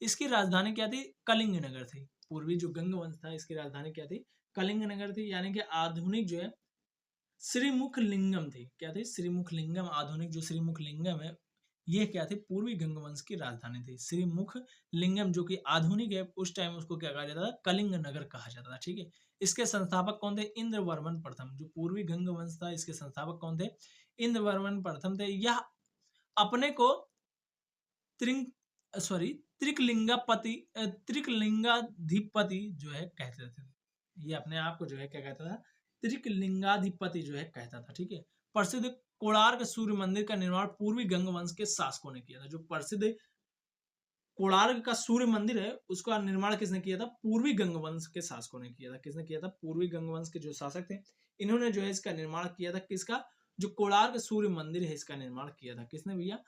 [SPEAKER 1] इसकी राजधानी क्या थी, कलिंग नगर थी। पूर्वी जो गंग वंश था इसकी राजधानी क्या थी, कलिंग नगर थी। यानी कि आधुनिक जो है श्रीमुख लिंगम थी। क्या थी, श्रीमुख लिंगम। आधुनिक जो श्रीमुख लिंगम है ये क्या थी, पूर्वी गंग वंश की राजधानी थी। श्रीमुख लिंगम जो कि आधुनिक है, उस टाइम उसको क्या कहा जाता था, कलिंग नगर कहा जाता था, ठीक है। इसके संस्थापक कौन थे, इंद्रवर्मन प्रथम। जो पूर्वी गंग वंश था इसके संस्थापक कौन थे, इंद्रवर्मन प्रथम थे। यह अपने को त्रिंग त्रिकलिंगाधिपति जो है कहते थे। ये अपने आप को जो है क्या कहता था, त्रिकलिंगाधिपति जो है कहता था, ठीक है। प्रसिद्ध कोणार्क सूर्य मंदिर का निर्माण पूर्वी गंग वंश के शासकों ने किया था। जो प्रसिद्ध कोणार्क का सूर्य मंदिर है उसका निर्माण किसने किया था, पूर्वी गंग वंश के शासकों ने किया था। किसने किया था, पूर्वी गंग वंश के जो शासक थे इन्होंने जो है इसका निर्माण किया था। किसका, जो कोणार्क सूर्य मंदिर है इसका निर्माण किया था किसने भैया,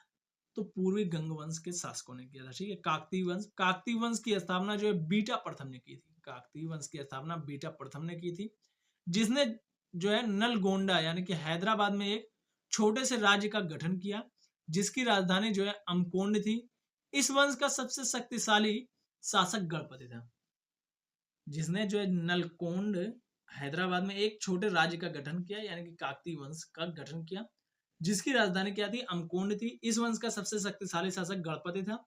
[SPEAKER 1] तो पूर्वी गंग वंश के शासकों ने किया था, ठीक है। काकतीय वंश की स्थापना जो है बीटा प्रथम ने की थी। काकतीय वंश की स्थापना बीटा प्रथम ने की थी, जिसने जो है नलगोंडा यानी कि हैदराबाद में एक छोटे से राज्य का गठन किया, जिसकी राजधानी जो है अमकोंड थी। इस वंश का सबसे शक्तिशाली शासक गणपति था, जिसने जो है नलकोंड हैदराबाद में एक छोटे राज्य का गठन किया, यानी कि काकतीय वंश का गठन किया, जिसकी राजधानी क्या थी, अमकोंड थी। इस वंश का सबसे शक्तिशाली शासक गणपति था।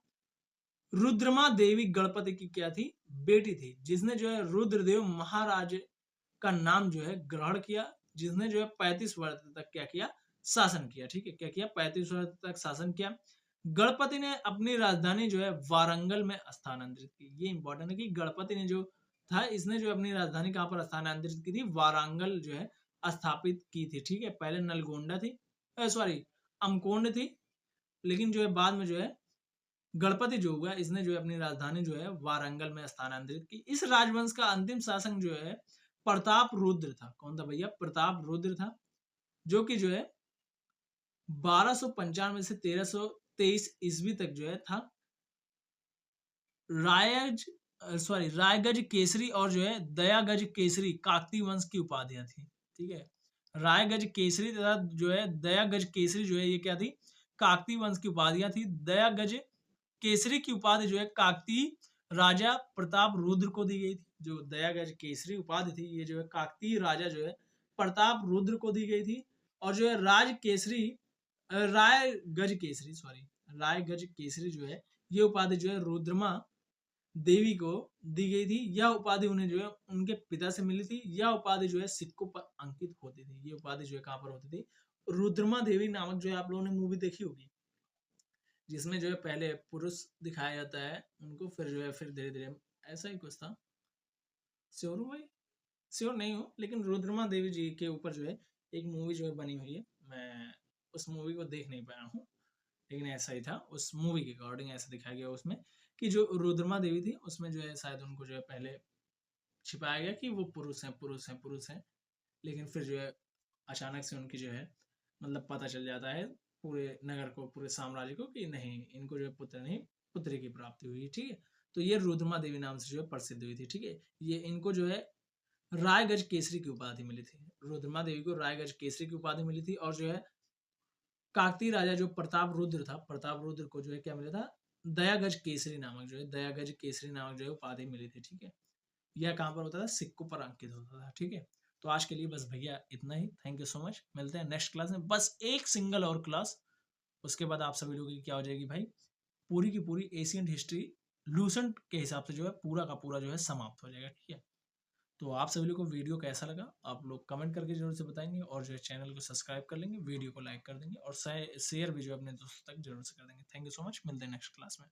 [SPEAKER 1] रुद्रमा देवी गणपति की क्या थी, बेटी थी, जिसने जो है रुद्रदेव महाराज का नाम जो है ग्रहण किया, जिसने जो है 35 वर्ष तक क्या किया, शासन किया, ठीक है। क्या किया, 35 वर्ष तक शासन किया। गणपति ने अपनी राजधानी जो है वारंगल में स्थानांतरित की। ये इंपॉर्टेंट है कि गणपति ने जो था इसने जो अपनी राजधानी कहां पर स्थानांतरित की थी, वारंगल जो है स्थापित की थी, ठीक है। पहले नलगोंडा थी, सॉरी अमकोंड थी, लेकिन जो है बाद में जो है गणपति जो हुआ इसने जो है अपनी राजधानी जो है वारंगल में स्थानांतरित की। इस राजवंश का अंतिम शासक जो है प्रताप रुद्र था। कौन था भैया, प्रताप रुद्र था, जो कि जो है 1295 से 1323 ईस्वी तक जो है था। रायगज केसरी और जो है दयागज केसरी काकतीय वंश की उपाधियां थी, ठीक है। रायगज केसरी तथा जो है दयागज केसरी जो है ये क्या थी, काकतीय वंश की उपाधियां थी। दयागज केसरी की उपाधि जो है काकतीय राजा प्रताप रुद्र को दी गई थी। जो दयागज केसरी उपाधि थी ये जो है काकतीय राजा जो है प्रताप रुद्र को दी गई थी। और जो है रायगज केसरी जो है ये उपाधि जो है रुद्रमा देवी को दी गई थी। यह उपाधि उन्हें जो है उनके पिता से मिली थी। यह उपाधि जो है सिक्कों पर अंकित होती थी। ये उपाधि जो है कहां पर होती थी, रुद्रमा देवी नामक जो है आप लोगों ने मूवी देखी होगी, जिसमें जो है पहले पुरुष दिखाया जाता है उनको, फिर जो है फिर धीरे धीरे ऐसा ही कुछ था। श्योर हूँ भाई, श्योर नहीं हूँ, लेकिन रुद्रमा देवी जी के ऊपर जो है एक मूवी जो है बनी हुई है। मैं उस मूवी को देख नहीं पाया हूँ, लेकिन ऐसा ही था, उस मूवी के अकॉर्डिंग ऐसा दिखाया गया उसमें कि जो रुद्रमा देवी थी उसमें जो है शायद उनको जो है पहले छिपाया गया कि वो पुरुष हैं, लेकिन फिर जो है अचानक से उनकी जो है मतलब पता चल जाता है पूरे नगर को, पूरे साम्राज्य को, कि नहीं इनको जो है पुत्र नहीं पुत्री की प्राप्ति हुई, ठीक है। तो ये रुद्रमा देवी नाम से जो है प्रसिद्ध हुई थी, ठीक है। ये इनको जो है रायगज केसरी की उपाधि मिली थी। रुद्रमा देवी को रायगज केसरी की उपाधि मिली थी। और जो है काकतीय राजा जो प्रताप रुद्र था, प्रताप रुद्र को जो है क्या मिला था, दयागज केसरी नामक जो है उपाधि मिली थी, ठीक है। यह कहाँ पर होता था, सिक्कों पर अंकित होता था, ठीक है। तो आज के लिए बस भैया इतना ही। Thank you so much. मिलते हैं नेक्स्ट क्लास में, बस एक सिंगल और क्लास, उसके बाद आप सभी लोगों की क्या हो जाएगी भाई, पूरी की पूरी एशियंट हिस्ट्री लूसेंट के हिसाब से जो है पूरा का पूरा जो है समाप्त हो जाएगा, ठीक है। तो आप सभी लोगों को वीडियो कैसा लगा आप लोग कमेंट करके जरूर से बताएंगे, और जो है चैनल को सब्सक्राइब कर लेंगे, वीडियो को लाइक कर देंगे, और शेयर भी जो है अपने दोस्तों तक जरूर से कर देंगे। Thank you so much. मिलते हैं नेक्स्ट क्लास में।